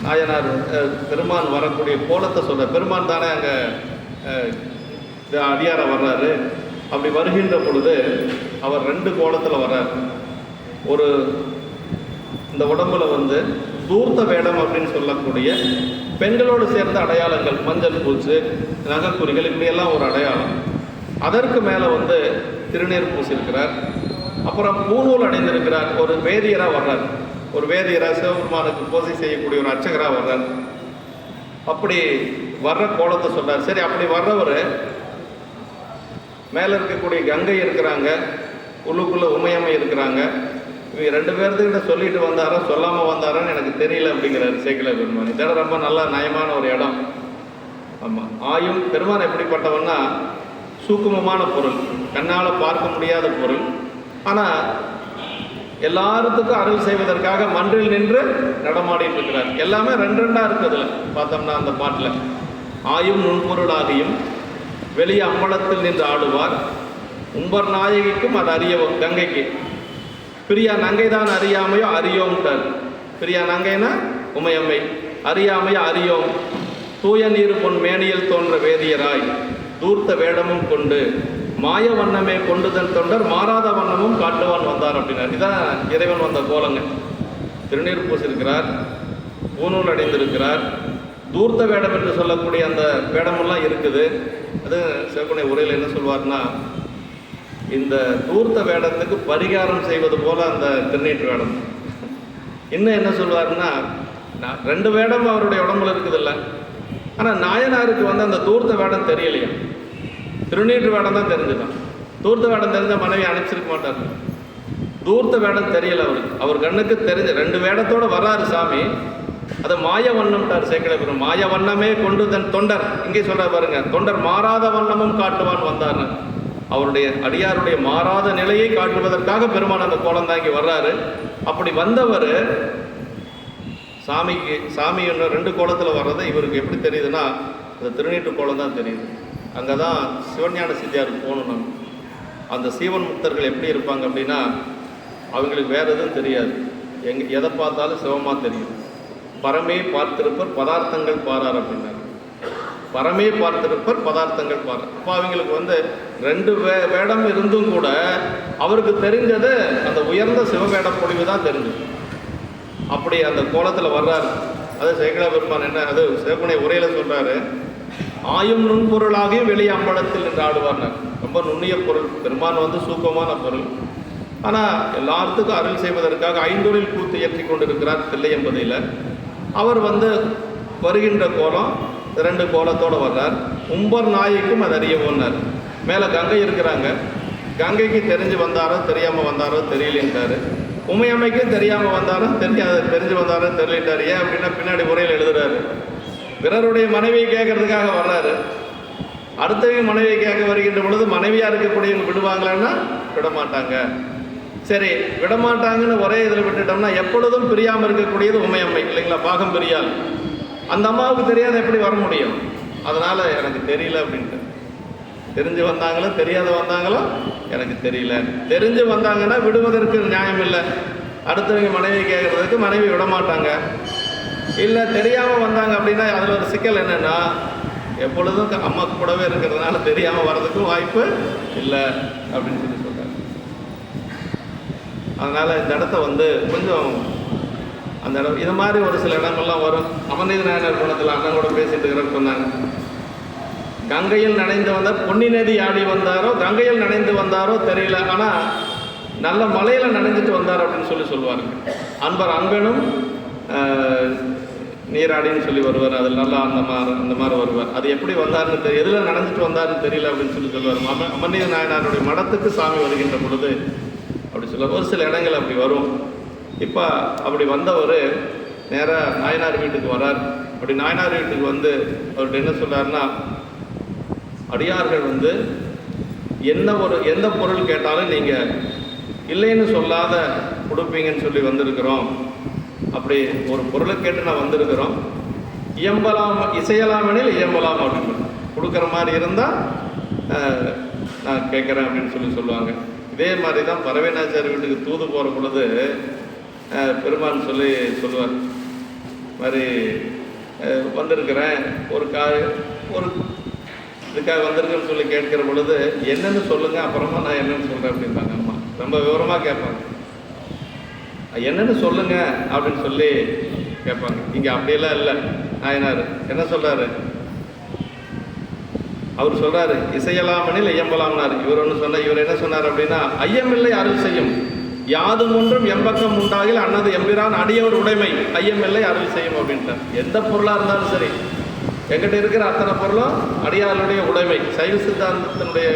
நாயனார் பெருமான் வரக்கூடிய கோலத்தை சொல்ற. பெருமான் தானே அங்கே அடியார வர்றாரு. அப்படி வருகின்ற பொழுது அவர் 2 கோலத்தில் வர்றார். ஒரு இந்த உடம்புல வந்து தூர்த்த வேடம் அப்படின்னு சொல்லக்கூடிய பெண்களோடு சேர்ந்த அடையாளங்கள், மஞ்சள் பூச்சு, நகைக்குறிகள், இப்படியெல்லாம் ஒரு அடையாளம். அதற்கு மேலே வந்து திருநீர் பூசியிருக்கிறார். அப்புறம் பூநூல் அடைந்திருக்கிறார். ஒரு வேதியராக வர்றார். ஒரு வேதியராக சிவபெருமானுக்கு பூஜை செய்யக்கூடிய ஒரு அர்ச்சகராக வர்றார். அப்படி வர்ற கோலத்தை சொல்றார். சரி, அப்படி வர்றவர் மேலே இருக்கக்கூடிய கங்கை இருக்கிறாங்க, உள்ளுக்குள்ளே உமையம்மை இருக்கிறாங்க. இவங்க 2 பேர்த்துக்கிட்ட சொல்லிட்டு வந்தாரோ சொல்லாமல் வந்தாரோன்னு எனக்கு தெரியல அப்படிங்கிறாரு சேக்கிழார் பெருமான். இதோட ரொம்ப நல்ல நயமான ஒரு இடம். ஆமாம், ஆயும் பெருமான் எப்படிப்பட்டவன்னா சூக்குமமான பொருள், கண்ணால் பார்க்க முடியாத பொருள். ஆனால் எல்லாத்துக்கும் அருள் செய்வதற்காக மன்றில் நின்று நடமாடிட்டு இருக்கிறார். எல்லாமே 2 இருக்குதுல பார்த்தோம்னா அந்த பாட்டில். ஆயும் நுண்பொருளாகியும் வெளியே அம்பலத்தில் நின்று ஆடுவார், உம்பர் நாயகிக்கும் அது அறியவும். கங்கைக்கு பிரியா நங்கை தான் அறியாமையோ அறியோம்ட்டார். பிரியா நங்கைனா உமையம்மை, அறியாமையோ அறியோம். தூய நீர் பொன் மேனியில் தோன்ற வேதியராய் தூர்த்த வேடமும் கொண்டு மாய வண்ணமே கொண்டுதன் தொண்டர் மாறாத வண்ணமும் காட்டுவான் வந்தார் அப்படின்னார். இதான் இறைவன் வந்த கோலங்க. திருநீர் பூசிருக்கிறார், பூநூல் அடைந்திருக்கிறார், தூர்த்த வேடம் என்று சொல்லக்கூடிய அந்த வேடமெல்லாம் இருக்குது. அது சிவகுனை உரையில் என்ன சொல்வார்னா, இந்த தூர்த்த வேடத்துக்கு பரிகாரம் செய்வது போல அந்த திருநீற்று வேடம். இன்னும் என்ன சொல்வார்னா, 2 வேடம் அவருடைய உடம்புல இருக்குதில்ல, ஆனால் நாயனாருக்கு வந்து அந்த தூர்த்த வேடம் தெரியலையா, திருநீற்று வேடம் தான் தெரிஞ்சுதான். தூர்த்த வேடம் தெரிஞ்ச மனைவி அனுப்பிச்சிருக்க மாட்டார். தூர்த்த வேடம் தெரியல அவருக்கு. அவர் கண்ணுக்கு தெரிஞ்ச 2 வேடத்தோடு வர்றாரு சாமி. அதை மாய வண்ணம்ட்டார் சேக்கிழார். மாய வண்ணமே கொண்டு தன் தொண்டர், இங்கே சொல்ற பாருங்க, தொண்டர் மாறாத வண்ணமும் காட்டுவான் வந்தார். அவருடைய அடியாருடைய மாறாத நிலையை காட்டுவதற்காக பெருமான் அந்த கோலம் தாங்கி வர்றாரு. அப்படி வந்தவர் சாமி இன்னும் 2 கோலத்தில் வர்றது இவருக்கு எப்படி தெரியுதுன்னா, அந்த திருநீற்று கோலம் தான் தெரியுது. அங்கே தான் சிவஞான சித்தியாருக்கு போகணும். நம்ம அந்த சீவன் முக்தர்கள் எப்படி இருப்பாங்க அப்படின்னா, அவங்களுக்கு வேறு எதுவும் தெரியாது, எதை பார்த்தாலும் சிவமாக தெரியும். பரமே பார்த்திருப்பர் பதார்த்தங்கள் பாரார் அப்படின்னாரு. பரமே பார்த்திருப்பர் பதார்த்தங்கள் பாரார். இப்போ அவங்களுக்கு வந்து 2 வேடம் இருந்தும் கூட அவருக்கு தெரிஞ்சது அந்த உயர்ந்த சிவவேட பொழிவு தான் தெரிஞ்சது. அப்படி அந்த கோலத்தில் வர்றாரு. அது சேக்கிழார் பெருமான் என்ன, அது சிவகுனை உரையில் சொல்கிறாரு, ஆயும் நுண்பொருளாகியும் வெளியே அம்பலத்தில் நின்று ஆடுவார்னார். ரொம்ப நுண்ணிய பொருள், பெருமான் வந்து சூக்கமான பொருள். ஆனால் எல்லாத்துக்கும் அருள் செய்வதற்காக 5 கூத்து ஏற்றி கொண்டிருக்கிறார் தில்லையம்பதியில். அவர் வந்து வருகின்ற கோலம் 2 கோலத்தோடு வர்றார். உம்பர் நாய்க்கும் அது அறிய போனார். மேலே கங்கை இருக்கிறாங்க, கங்கைக்கு தெரிஞ்சு வந்தாரோ தெரியாமல் வந்தாரோ தெரியலன்ட்டார். உமையம்மைக்கும் தெரியாமல் வந்தாரோ தெரிஞ்சு வந்தாரோ தெரியலிட்டார். ஏன் அப்படின்னா பின்னாடி முறையில் எழுதுறாரு, பிறருடைய மனைவியை கேட்கறதுக்காக வர்றாரு. அடுத்தவங்க மனைவியை கேட்க வருகின்ற பொழுது மனைவியாக இருக்கக்கூடியவங்க விடுவாங்களான்னா விடமாட்டாங்க. சரி, விடமாட்டாங்கன்னு ஒரே இதில் விட்டுட்டோம்னா எப்பொழுதும் பிரியாமல் இருக்கக்கூடியது உமையம்மை இல்லைங்களா, பாகம் பிரியால். அந்த அம்மாவுக்கு தெரியாத எப்படி வர முடியும்? அதனால் எனக்கு தெரியல அப்படின்ட்டு. தெரிஞ்சு வந்தாங்களோ தெரியாத வந்தாங்களோ எனக்கு தெரியல. தெரிஞ்சு வந்தாங்கன்னா விடுவதற்கு நியாயம் இல்லை. அடுத்தவங்க மனைவி கேட்குறதுக்கு மனைவி விடமாட்டாங்க. இல்லை தெரியாமல் வந்தாங்க அப்படின்னா அதில் ஒரு சிக்கல் என்னென்னா, எப்பொழுதும் அம்மா கூடவே இருக்கிறதுனால தெரியாமல் வர்றதுக்கும் வாய்ப்பு இல்லை அப்படின்னு சொல்லி சொல்கிறாங்க. அதனால் இந்த இடத்த வந்து கொஞ்சம் அந்த இடம் இது மாதிரி ஒரு சில இடங்கள்லாம் வரும். அமர்நீதி நாயனார் குணத்தில் அண்ணன் கூட பேசிட்டு இருக்கிறன்னு சொன்னாங்க. கங்கையில் நனைந்து வந்தார், பொன்னி நதி ஆடி வந்தாரோ கங்கையில் நனைந்து வந்தாரோ தெரியல, ஆனால் நல்ல மலையில் நனைஞ்சிட்டு வந்தார் அப்படின்னு சொல்லுவாருங்க. அன்பர் அன்பனும் நீராடின்னு சொல்லி வருவார். அதில் நல்லா அந்த மாதிரி வருவார். அது எப்படி வந்தார்னு தெரியும், எதில் நனைஞ்சிட்டு வந்தார்னு தெரியல அப்படின்னு சொல்லுவார். அமர்நீதி நாயனாருடைய மடத்துக்கு சாமி வருகின்ற பொழுது அப்படி சொல்லுவார். ஒரு சில இடங்கள் அப்படி வரும். இப்போ அப்படி வந்தவர் நேராக நாயனார் வீட்டுக்கு வரார். அப்படி நாயனார் வீட்டுக்கு வந்து அவர்கிட்ட என்ன சொல்கிறாருன்னா, அடியார்கள் வந்து எந்த பொருள் கேட்டாலும் நீங்கள் இல்லைன்னு சொல்லாத கொடுப்பீங்கன்னு சொல்லி வந்திருக்கிறோம். அப்படி ஒரு பொருளை கேட்டு நான் வந்திருக்கிறோம். இயம்பலாம் இசையலாமெனில் இயம்பலாம் அப்படின்னு கொடுக்குற மாதிரி இருந்தால் நான் கேட்குறேன் அப்படின்னு சொல்லுவாங்க. இதே மாதிரி தான் பரவேனாச்சாரி வீட்டுக்கு தூது போகிற பொழுது பெருமான் சொல்லுவார், மாதிரி வந்திருக்கிறேன் ஒரு இதுக்காக வந்திருக்குன்னு சொல்லி கேட்கிற பொழுது என்னென்னு சொல்லுங்கள், அப்புறமா நான் என்னென்னு சொல்கிறேன் அப்படின்பாங்க. அம்மா ரொம்ப விவரமாக கேட்பாங்க. என்னென்னு சொல்லுங்க அப்படின்னு சொல்லி கேட்பாங்க. இங்கே அப்படியெல்லாம் இல்லை. நாயனார் என்ன சொல்கிறாரு, அவர் சொல்கிறாரு இசையலாமெனில் ஐயம்பலாம்னார். இவர் ஒன்று சொன்னார். இவர் என்ன சொன்னார் அப்படின்னா, ஐயமில்லை அருள் செய்யும், யாதும் ஒன்றும் எம்பக்கம் உண்டாகில் அன்னது எம்பிரான் அடியவர் உடைமை ஐயமில்லை அருள் செய்யும் அப்படின்ட்டார். எந்த பொருளாக இருந்தாலும் சரி, எங்கிட்ட இருக்கிற அத்தனை பொருளும் அடியாருடைய உடைமை. சைவ சித்தாந்தத்தினுடைய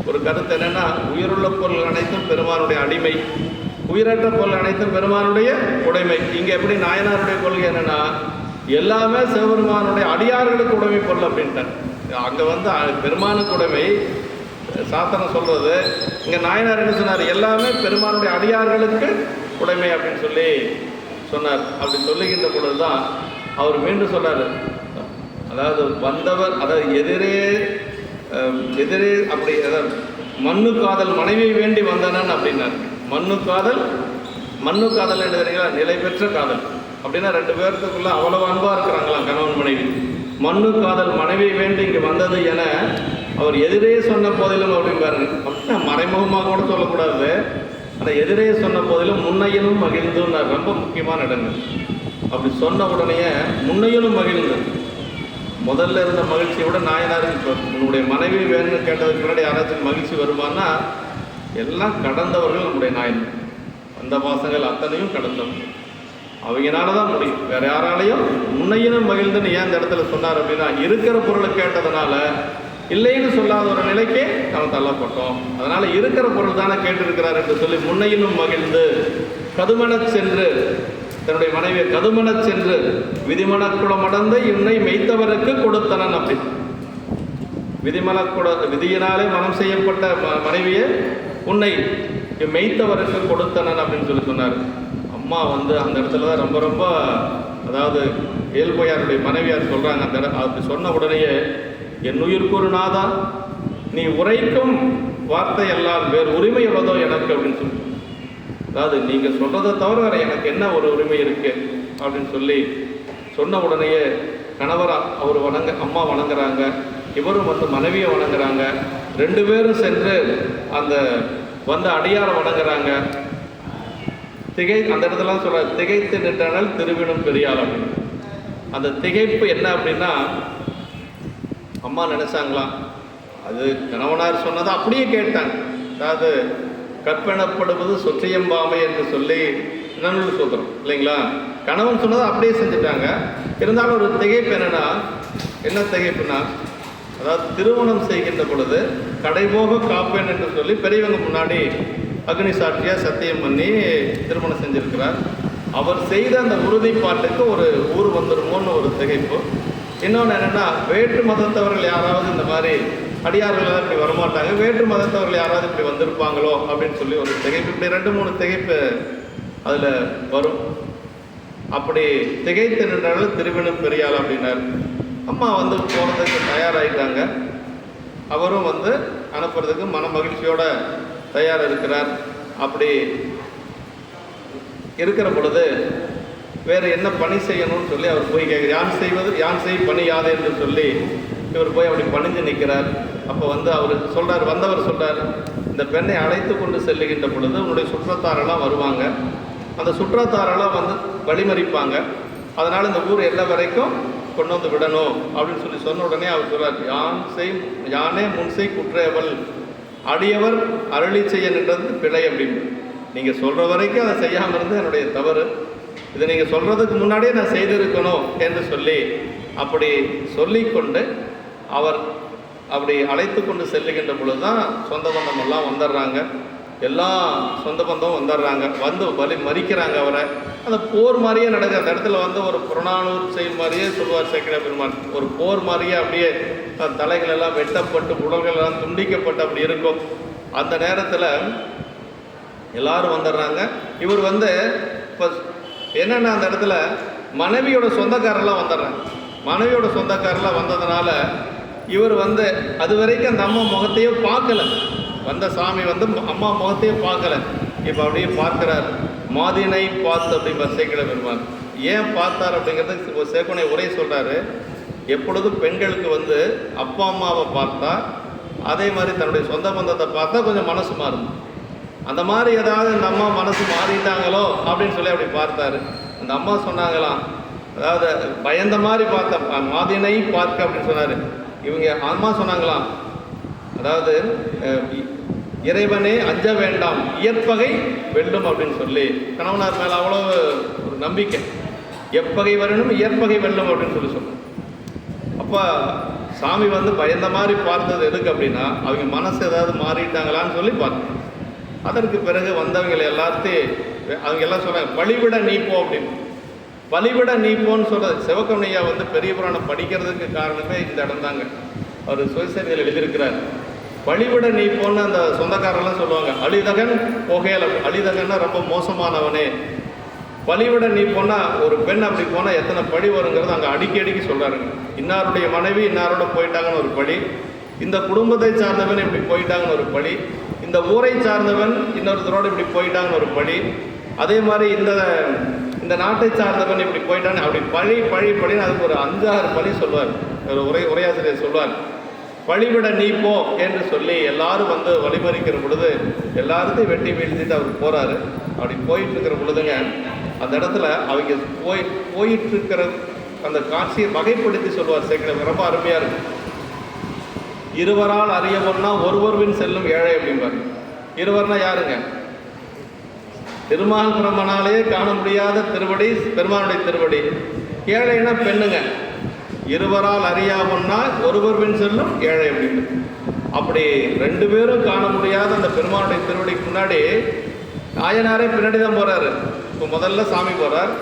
ஒரு கருத்து என்னென்னா, உயிருள்ள பொருள் அனைத்தும் பெருமானுடைய அடிமை, உயிரற்ற பொருள் அனைத்தும் பெருமானுடைய உடைமை. இங்கே எப்படி நாயனாருடைய கொள்கை என்னென்னா, எல்லாமே சிவபெருமானுடைய அடியார்களுக்கு உடைமை பொருள் அப்படின்ட்டார். அங்கே வந்து பெருமானுக்கு உடைமை சாத்தனம் சொல்கிறது, இங்கே நாயனார் என்ன சொன்னார், எல்லாமே பெருமானுடைய அடியார்களுக்கு உடைமை அப்படின்னு சொல்லி சொன்னார். அப்படி சொல்லுகின்ற பொழுது தான் அவர் மீண்டும் சொன்னார், அதாவது வந்தவர், அதாவது எதிரே அப்படி மண்ணு காதல் மனைவியை வேண்டி வந்தனன் அப்படின்னார். மண்ணு காதல் என்று தெரியுங்களா, நிலை பெற்ற காதல் அப்படின்னா ரெண்டு பேர்த்துக்குள்ள அவ்வளவு அன்பாக இருக்கிறாங்களாம் கணவன் மனைவி. மண்ணு காதல் மனைவியை வேண்டி இங்கே வந்தது என அவர் எதிரே சொன்ன போதிலும் அப்படின்பாரு. அப்படின்னா மறைமுகமாக கூட சொல்லக்கூடாது, ஆனால் எதிரே சொன்ன போதிலும் முன்னையிலும் மகிழ்ந்துன்னார். ரொம்ப முக்கியமான இடங்கள். அப்படி சொன்ன உடனே முன்னையிலும் மகிழ்ந்து, முதல்ல இருந்த மகிழ்ச்சியை விட நாயனாருக்கு இப்போ உன்னுடைய மனைவி வேணும்னு கேட்டதுக்கு முன்னாடி யாராச்சும் மகிழ்ச்சி வருமானா, எல்லாம் கடந்தவர்கள் நம்முடைய நாயன். அந்த பாசங்கள் அத்தனையும் கடந்தவங்க, அவங்கனால தான் முடியும், வேற யாராலையும். முன்னையினும் மகிழ்ந்துன்னு ஏன் இந்த இடத்துல சொன்னார் அப்படின்னா, இருக்கிற பொருளை கேட்டதுனால இல்லைன்னு சொல்லாத ஒரு நிலைக்கே நம்ம தள்ளப்பட்டோம். அதனால இருக்கிற பொருள் தானே கேட்டிருக்கிறார் என்று சொல்லி முன்னையினும் மகிழ்ந்து கதுமணச் சென்று, தன்னுடைய மனைவியை கதுமணச் சென்று விதிமணக்குடம் அடந்த இன்னை மெய்த்தவருக்கு கொடுத்தனன் அப்படி. விதியினாலே மனம் செய்யப்பட்ட மனைவியை உன்னை மெய்த்தவருக்கு கொடுத்தனன் அப்படின்னு சொல்லி சொன்னார். அம்மா வந்து அந்த இடத்துல தான் ரொம்ப ரொம்ப, அதாவது ஏல்பையாருடைய மனைவியார் சொல்கிறாங்க, அந்த அப்படி சொன்ன உடனேயே, என் உயிர்கூறு நாதா நீ உரைக்கும் வார்த்தை எல்லாம் வேறு உரிமை உள்ளதோ எனக்கு அப்படின்னு சொல்லி, அதாவது நீங்கள் சொல்கிறத தவிர வேறு எனக்கு என்ன ஒரு உரிமை இருக்குது அப்படின்னு சொல்லி சொன்ன உடனேயே கணவராக அவர் அம்மா வணங்குறாங்க, இவரும் வந்து மனைவியை வணங்குறாங்க. ரெண்டு பேரும் சென்று அந்த வந்து அடியாரை வணங்குறாங்க. அந்த இடத்துலாம் சொல்ற திகைத்து நின்றனால் திருவினும் பெரியாள் அப்படின்னு. அந்த திகைப்பு என்ன அப்படின்னா, அம்மா நினைச்சாங்களாம், அது கணவனார் சொன்னதை அப்படியே கேட்டாங்க. அதாவது கற்பனப்படுவது சொற்றியம்பாமை என்று சொல்லி நன்னூல் சொல்கிறோம் இல்லைங்களா, கணவன் சொன்னதை அப்படியே செஞ்சுட்டாங்க. இருந்தாலும் ஒரு திகைப்பு என்னன்னா, என்ன திகைப்புனா, அதாவது திருமணம் செய்கின்ற பொழுது கடைபோக காப்பேன் என்று சொல்லி பெரியவங்க முன்னாடி அக்னி சாட்சியாக சத்தியம் பண்ணி திருமணம் செஞ்சுருக்கிறார். அவர் செய்த அந்த உறுதிப்பாட்டுக்கு ஒரு ஊர் வந்துடுமோன்னு ஒரு திகைப்பு. இன்னொன்று என்னென்னா, வேற்று மதத்தவர்கள் யாராவது இந்த மாதிரி அடியார்கள் இப்படி வரமாட்டாங்க, வேற்று மதத்தவர்கள் யாராவது இப்படி வந்திருப்பாங்களோ அப்படின்னு சொல்லி ஒரு திகைப்பு. இப்படி 2-3 திகைப்பு அதில் வரும். அப்படி திகைத்து நின்றாலும் திருவினும் பெரியாள் அப்படின்னார். அம்மா வந்து போகிறதுக்கு தயாராகிட்டாங்க. அவரும் வந்து அனுப்புறதுக்கு மன மகிழ்ச்சியோட தயார் இருக்கிறார். அப்படி இருக்கிற பொழுது வேறு என்ன பணி செய்யணும்னு சொல்லி அவர் போய் கேட்குறார். யான் செய் பணி யாது என்று சொல்லி இவர் போய் அப்படி பணிஞ்சு நிற்கிறார். அப்போ வந்து அவர் சொல்கிறார், வந்தவர் சொல்கிறார், இந்த பெண்ணை அழைத்து கொண்டு செல்லுகின்ற பொழுது உன்னுடைய சுற்றத்தாரெல்லாம் வருவாங்க, அந்த சுற்றத்தாரெல்லாம் வந்து வழிமறிப்பாங்க, அதனால் இந்த ஊர் எல்லை வரைக்கும் கொண்டு வந்து விடணும் அப்படின்னு சொல்லி சொன்ன உடனே அவர் சொல்கிறார், யானே முன்செய் குற்றேவல் அடியவர் அருளி செய்ய நின்றது பிழை அப்படின்னு. நீங்கள் சொல்கிற வரைக்கும் அதை செய்யாமல் இருந்து என்னுடைய தவறு, இதை நீங்கள் சொல்கிறதுக்கு முன்னாடியே நான் செய்திருக்கணும் என்று சொல்லி அப்படி சொல்லிக்கொண்டு அவர் அப்படி அழைத்து கொண்டு செல்லுகின்ற பொழுது தான் சொந்த பந்தமெல்லாம் வந்துடுறாங்க. எல்லா சொந்த பந்தமும் வந்துடுறாங்க, வந்து மறிக்கிறாங்க அவரை. அந்த போர் மாதிரியே நடக்குது. அந்த இடத்துல வந்து ஒரு புறநானூறு செயல் மாதிரியே சொல்லுவார் சேக்கிழ பெருமான். ஒரு போர் மாதிரியே அப்படியே தலைகள் எல்லாம் வெட்டப்பட்டு உடல்கள் எல்லாம் துண்டிக்கப்பட்டு அப்படி இருக்கும். அந்த நேரத்தில் எல்லாரும் வந்துடுறாங்க. இவர் வந்து இப்போ என்னென்னா, அந்த இடத்துல மனைவியோட சொந்தக்காரெல்லாம் வந்துடுறாங்க. மனைவியோட சொந்தக்காரெல்லாம் வந்ததுனால இவர் வந்து அது வரைக்கும் அந்த அம்மா முகத்தையே பார்க்கல. வந்த சாமி வந்து அம்மா முகத்தையே பார்க்கல. இப்போ அப்படியே பார்க்குறார். மாதினை பார்த்து அப்படிங்கிற சேக்கிழ பெருமான் ஏன் பார்த்தார் அப்படிங்கிறது சேக்கனை உரை சொல்கிறாரு. எப்பொழுதும் பெண்களுக்கு வந்து அப்பா அம்மாவை பார்த்தா, அதே மாதிரி தன்னுடைய சொந்த பந்தத்தை பார்த்தா கொஞ்சம் மனசு மாறும். அந்த மாதிரி ஏதாவது இந்த அம்மா மனசு மாறிட்டாங்களோ அப்படின்னு சொல்லி அப்படி பார்த்தாரு. அந்த அம்மா சொன்னாங்களாம், அதாவது பயந்த மாதிரி பார்த்த மாதினை பார்க்க அப்படின்னு சொன்னார். இவங்க அம்மா சொன்னாங்களாம், அதாவது இறைவனே அஞ்ச வேண்டாம், இயற்பகை வெல்லும் அப்படின்னு சொல்லி கணவனார் மேலே அவ்வளோ ஒரு நம்பிக்கை. எப்பகை வரணும், இயற்பகை வெல்லும் அப்படின்னு சொல்லி அப்போ சாமி வந்து பயந்த மாதிரி பார்த்தது எதுக்கு அப்படின்னா, அவங்க மனசு ஏதாவது மாறிட்டாங்களான்னு சொல்லி பார்த்தேன். அதற்கு பிறகு வந்தவங்களை எல்லாத்தையும் அவங்க எல்லாம் சொன்னாங்க, பலிவிட நீ போ அப்படின்னு. பலிவிட நீ போன்னு சொல்கிறது சிவகவுனியா வந்து பெரிய புராணம் படிக்கிறதுக்கு காரணமே இந்த இடம் தாங்க. அவர் சுயசரிதையில் எழுதியிருக்கிறார். பலிவிட நீ போன்னு அந்த சொந்தக்காரெல்லாம் சொல்லுவாங்க, அழிதகன் புகையல, அழிதகன்னா ரொம்ப மோசமானவனே. பலிவிட நீ போனால் ஒரு பெண் அப்படி போனால் எத்தனை பழி வருங்கிறது அங்கே அடிக்கடிக்கு சொல்கிறாருங்க. இன்னாருடைய மனைவி இன்னாரோட போயிட்டாங்கன்னு ஒரு பழி, இந்த குடும்பத்தை சார்ந்தவன் இப்படி போயிட்டாங்கன்னு ஒரு பழி, இந்த ஊரை சார்ந்தவன் இன்னொருத்தரோடு இப்படி போயிட்டாங்கன்னு ஒரு பழி, அதே மாதிரி இந்த நாட்டை சார்ந்தவன் இப்படி போயிட்டான்னு அப்படி பழி பழி பழின்னு அதுக்கு ஒரு 5-6 பழி சொல்லுவார். ஒரு உரையாசிரியர் சொல்வார், பழிவிட நீ போ என்று சொல்லி எல்லாரும் வந்து வழிமறிக்கிற பொழுது எல்லாத்தையும் வெட்டி வீழ்த்திட்டு அவர் போகிறாரு. அப்படி போயிட்டு இருக்கிற பொழுதுங்க அந்த இடத்துல அவங்க போயிட்டு இருக்கிற அந்த காட்சியை வகைப்படுத்தி சொல்லுவார் சேக்கிழார். ரொம்ப அருமையாக இருக்கும். இருவரால் அறியவன்னா ஒருவர்வின் செல்லும் ஏழை அப்படிம்பார். இருவர்னா யாருங்க? திருமால் பிரம்மனாலே காண முடியாத திருவடி பெருமானுடைய திருவடி. ஏழைன்னா பெண்ணுங்க. இருவரால் அறியாமன்னா ஒருவர்வின் செல்லும் ஏழை அப்படின்னு. அப்படி 2 பேரும் காண முடியாத அந்த பெருமானுடைய திருவடிக்கு முன்னாடி நாயனாரே பின்னாடி தான் போகிறாரு. இப்போ முதல்ல சாமி போகிறார்,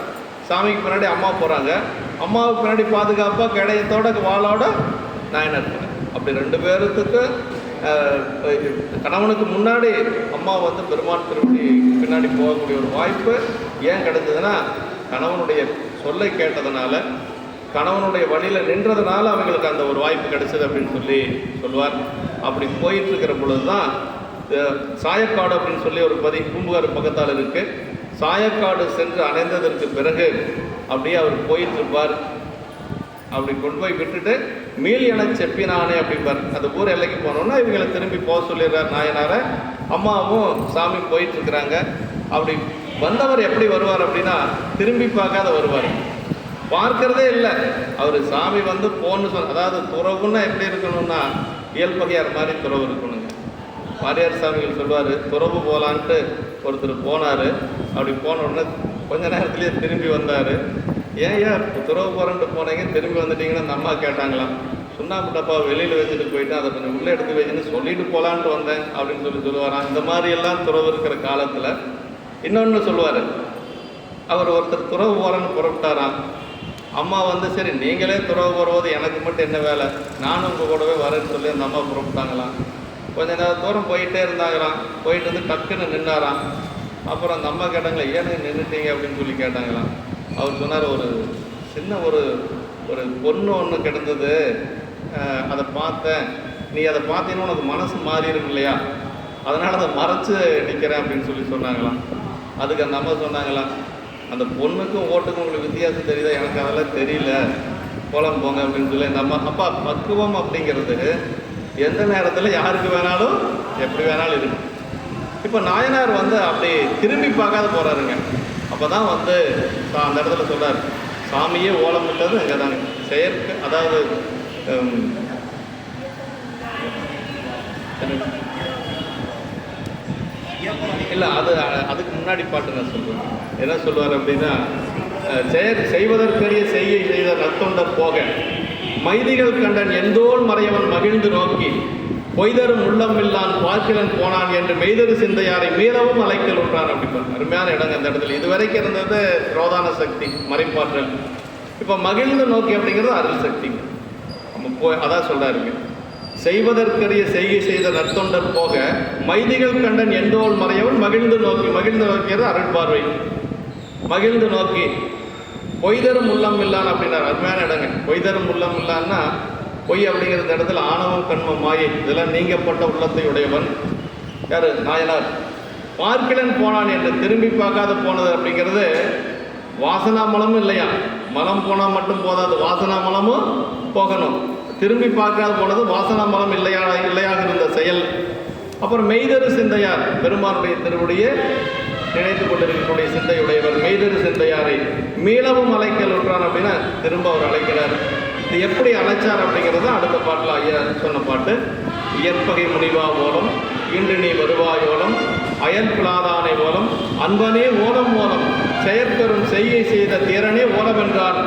சாமிக்கு பின்னாடி அம்மா போகிறாங்க, அம்மாவுக்கு பின்னாடி பாதுகாப்பாக கிடையத்தோட வாளோட நாயனார் போகிறார். அப்படி 2 பேர்த்துக்கு கணவனுக்கு முன்னாடி அம்மா வந்து பெருமான் திருவடி பின்னாடி போகக்கூடிய ஒரு வாய்ப்பு ஏன் கிடைச்சதுன்னா, கணவனுடைய சொல்லை கேட்டதுனால, கணவனுடைய வழியில் நின்றதுனால அவங்களுக்கு அந்த ஒரு வாய்ப்பு கிடைச்சது அப்படின்னு சொல்லி சொல்லுவார். அப்படி போயிட்டு இருக்கிற பொழுது தான் சாயக்காடு அப்படின்னு சொல்லி ஒரு பூம்புகார் பக்கத்தால் இருக்குது. சாயக்காடு சென்று அடைந்ததற்கு பிறகு அப்படியே அவர் போயிட்டு இருப்பார். அப்படி கொண்டு போய் விட்டுட்டு மீள் என செப்பினானே அப்படிம்பார். அந்த ஊர் எல்லைக்கு போனோன்னா இவங்களை திரும்பி போக சொல்லிடுறார் நாயனாரை. அம்மாவும் சாமி போயிட்டுருக்குறாங்க. அப்படி வந்தவர் எப்படி வருவார் அப்படின்னா, திரும்பி பார்க்காத வருவார். பார்க்கறதே இல்லை. அவர் சாமி வந்து போன்னு அதாவது துறவுன்னா எப்படி இருக்கணும்னா இயல்பகையார் மாதிரி துறவு இருக்கணுங்க. வாரியார் சாமிகள் சொல்லுவார், துறவு போகலான்ட்டு ஒருத்தர் போனார். அப்படி போன உடனே கொஞ்ச நேரத்துலேயே திரும்பி வந்தார். ஏன் துறவு போகிறேன்ட்டு போனீங்க, திரும்பி வந்துட்டீங்கன்னா அந்த அம்மா கேட்டாங்களாம். சுண்ணாம்புட்டப்பா வெளியில் வச்சுட்டு போயிட்டு அதை கொஞ்சம் உள்ளே எடுத்து வச்சுன்னு சொல்லிட்டு போகலான்ட்டு வந்தேன் அப்படின்னு சொல்லுவாராம். இந்த மாதிரியெல்லாம் துறவு இருக்கிற காலத்தில் இன்னொன்று சொல்லுவார், அவர் ஒருத்தர் துறவு போகிறேன்னு புறப்பட்டாராம். அம்மா வந்து சரி நீங்களே துறவு போகிறது எனக்கு மட்டும் என்ன வேலை, நானும் உங்கள் கூடவே வரேன்னு சொல்லி அந்த அம்மா புறப்பட்டாங்களாம். கொஞ்ச நேரம் தூரம் போயிட்டே இருந்தாங்களாம். போயிட்டு வந்து டக்குன்னு நின்னாராம். அப்புறம் அந்த அம்மா கேட்டாங்களா, ஏன்னு நின்றுட்டீங்க அப்படின்னு சொல்லி கேட்டாங்களாம். அவர் சொன்னார், ஒரு சின்ன ஒரு பொண்ணு ஒன்று கிடந்தது, அதை பார்த்தேன், நீ அதை பார்த்தீங்கன்னா உனக்கு மனசு மாறிடும் இல்லையா, அதனால் அதை மறைச்சு நிற்கிறேன் அப்படின்னு சொல்லி சொன்னாங்களாம். அதுக்கு அந்த அம்மா சொன்னாங்களாம், அந்த பொண்ணுக்கும் ஓட்டுக்கும் உங்களுக்கு வித்தியாசம் தெரியுதா, எனக்கு அதெல்லாம் தெரியல, போலாம் போங்க அப்படின்னு சொல்லி அந்த அம்மா. அப்பா பக்குவம் அப்படிங்கிறது எந்த நேரத்தில் யாருக்கு வேணாலும் எப்படி வேணாலும் இருக்கு. இப்போ நாயனார் வந்து அப்படி திரும்பி பார்க்காத போகிறாருங்க. அப்போ தான் வந்து அந்த இடத்துல சொல்கிறார், சாமியே ஓலம் இல்லது அங்கே தாங்க செயற்கை, அதாவது இல்லை அதுக்கு முன்னாடி பாட்டு நான் சொல்கிறேன். என்ன சொல்லுவார் அப்படின்னா, செய்வதற்கரிய செய்கை செய்த நற்தொண்டர் போக மைதிகள் கண்டன் எந்தோல் மறையவன் மகிழ்ந்து நோக்கி பொய்தரும் உள்ளம் இல்லான் பார்க்கிலன் போனான் என்று மெய்தரு சிந்தையாரை மீறவும் அலைக்கல் உற்றான் அப்படிப்பார். அருமையான இடங்க அந்த இடத்துல. இதுவரைக்கும் இருந்தது ரோதான சக்தி, மறைப்பாற்றல். இப்போ மகிழ்ந்து நோக்கி அப்படிங்கிறது அருள் சக்தி. நம்ம அதான் சொல்றாருங்க, செய்வதற்கரிய செய்கை செய்த நற்தொண்டர் போக மைதிகள் கண்டன் எந்தோல் மறையவன் மகிழ்ந்து நோக்கி, மகிழ்ந்து நோக்கியது அருள் பார்வை. மகிழ்ந்து நோக்கி பொய்தரும் உள்ளம் இல்லான் அப்படின்னார். அருமையான இடங்க. பொய்தரும் உள்ளம் இல்லான்னா, பொய் அப்படிங்கிற இடத்துல ஆணவம் கண்மம் மாயை இதெல்லாம் நீங்கப்பட்ட உள்ளத்தை உடையவன் யார்? நாயனார். பார்க்கிலன் போனான் என்று திரும்பி பார்க்காத போனது அப்படிங்கிறது வாசனா மலமும் இல்லையா, மலம் போனால் மட்டும் போதாது, வாசனா மலமும் போகணும். திரும்பி பார்க்காத போனது வாசனா மலம் இல்லையாக இருந்த செயல். அப்புறம் மெய்தரு சிந்தையார், பெருமானுடைய திருவடியை நினைத்து கொண்டிருக்கக்கூடிய சிந்தையுடையவர் மெய்தரு சிந்தையாரை மீளவும் அழைக்கல் உற்றான் அப்படின்னா திரும்ப அவர் அழைக்கிறார். இது எப்படி அழைச்சார் அப்படிங்கிறது அடுத்த பாட்டில் ஐயா சொன்ன பாட்டு. இயற்பகை முனிவா ஓலம் இன்று நீ வருவாயோலம் அயல் பிளாதானை ஓலம் அன்பனே ஓலம் ஓலம் செயற்கரும் செய்யை செய்த தீரனே ஓலம் என்றார்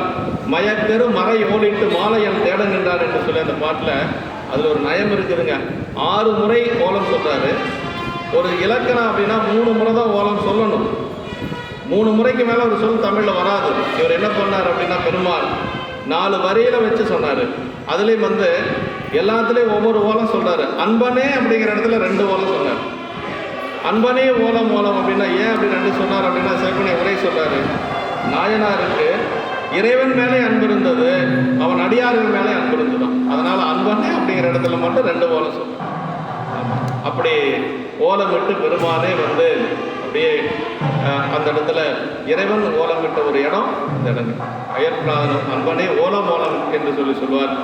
மயக்கரு மறை ஓலிட்டு மாலையன் தேட நின்றார் என்று சொல்லி அந்த பாட்டில் அதில் ஒரு நயம் இருக்குதுங்க. 6 முறை ஓலம் சொல்கிறாரு. ஒரு இலக்கணம் அப்படின்னா 3 முறை தான் ஓலம் சொல்லணும். 3 முறைக்கு மேலே ஒரு சொல் தமிழில் வராது. இவர் என்ன பண்ணார் அப்படின்னா பெருமாள் 4 வரியில் வச்சு சொன்னார். அதுலேயும் வந்து எல்லாத்துலேயும் ஒவ்வொரு ஓலம் சொல்கிறார். அன்பனே அப்படிங்கிற இடத்துல 2 ஓலம் சொன்னார். அன்பனே ஓலம் ஓலம் அப்படின்னா ஏன் அப்படி 2 சொன்னார் அப்படின்னா சேப்பனை உரை சொல்கிறாரு. நாயனாருக்கு இறைவன் மேலே அன்பு இருந்தது, அவன் அடியார்கள் மேலே அன்பு இருந்ததுதான். அதனால் அன்பனே அப்படிங்கிற இடத்துல மட்டும் 2 ஓலம் சொன்னார். அப்படி ஓலமிட்டு பெருமானே வந்து அப்படியே அந்த இடத்துல இறைவன் ஓலமிட்ட ஒரு இடம் இந்த இடங்கள் அயற்பிளாதனம் அன்பனே ஓலம் ஓலம் என்று சொல்லுவார்.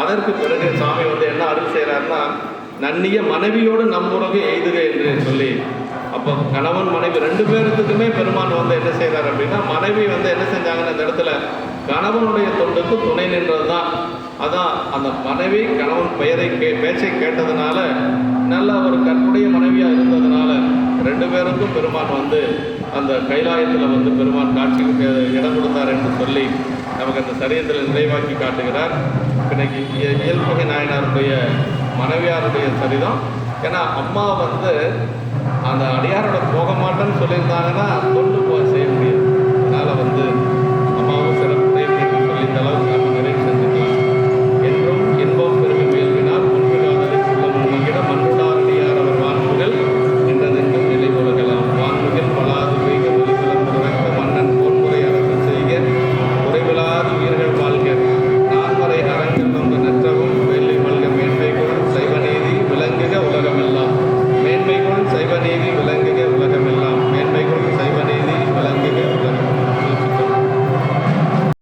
அதற்கு பிறகு சாமி வந்து என்ன அருள் செய்கிறாருன்னா நன்னிய மனைவியோடு நம்முறகு எய்துக என்று சொல்லி, அப்போ கணவன் மனைவி 2 பேருக்குமே பெருமான் வந்து என்ன செய்கிறார் அப்படின்னா மனைவி வந்து என்ன செஞ்சாங்கன்னு அந்த இடத்துல கணவனுடைய தொண்டுக்கு துணை நின்றது தான். அதான் அந்த மனைவி கணவன் பேச்சை கேட்டதுனால நல்ல ஒரு கற்புடைய மனைவியாக இருந்ததுனால 2 பேருக்கும் பெருமான் வந்து அந்த கைலாயத்தில் வந்து பெருமான் காட்சிக்கு இடம் கொடுத்தார் என்று சொல்லி நமக்கு அந்த சரியத்தில் நிறைவாக்கி காட்டுகிறார். இன்னைக்கு இயல்பகை நாயனாருடைய மனைவியாருடைய சரிதம். ஏன்னா அம்மா வந்து அந்த அடியாரோட போக மாட்டேன்னு சொல்லியிருந்தாங்கன்னா தொண்டு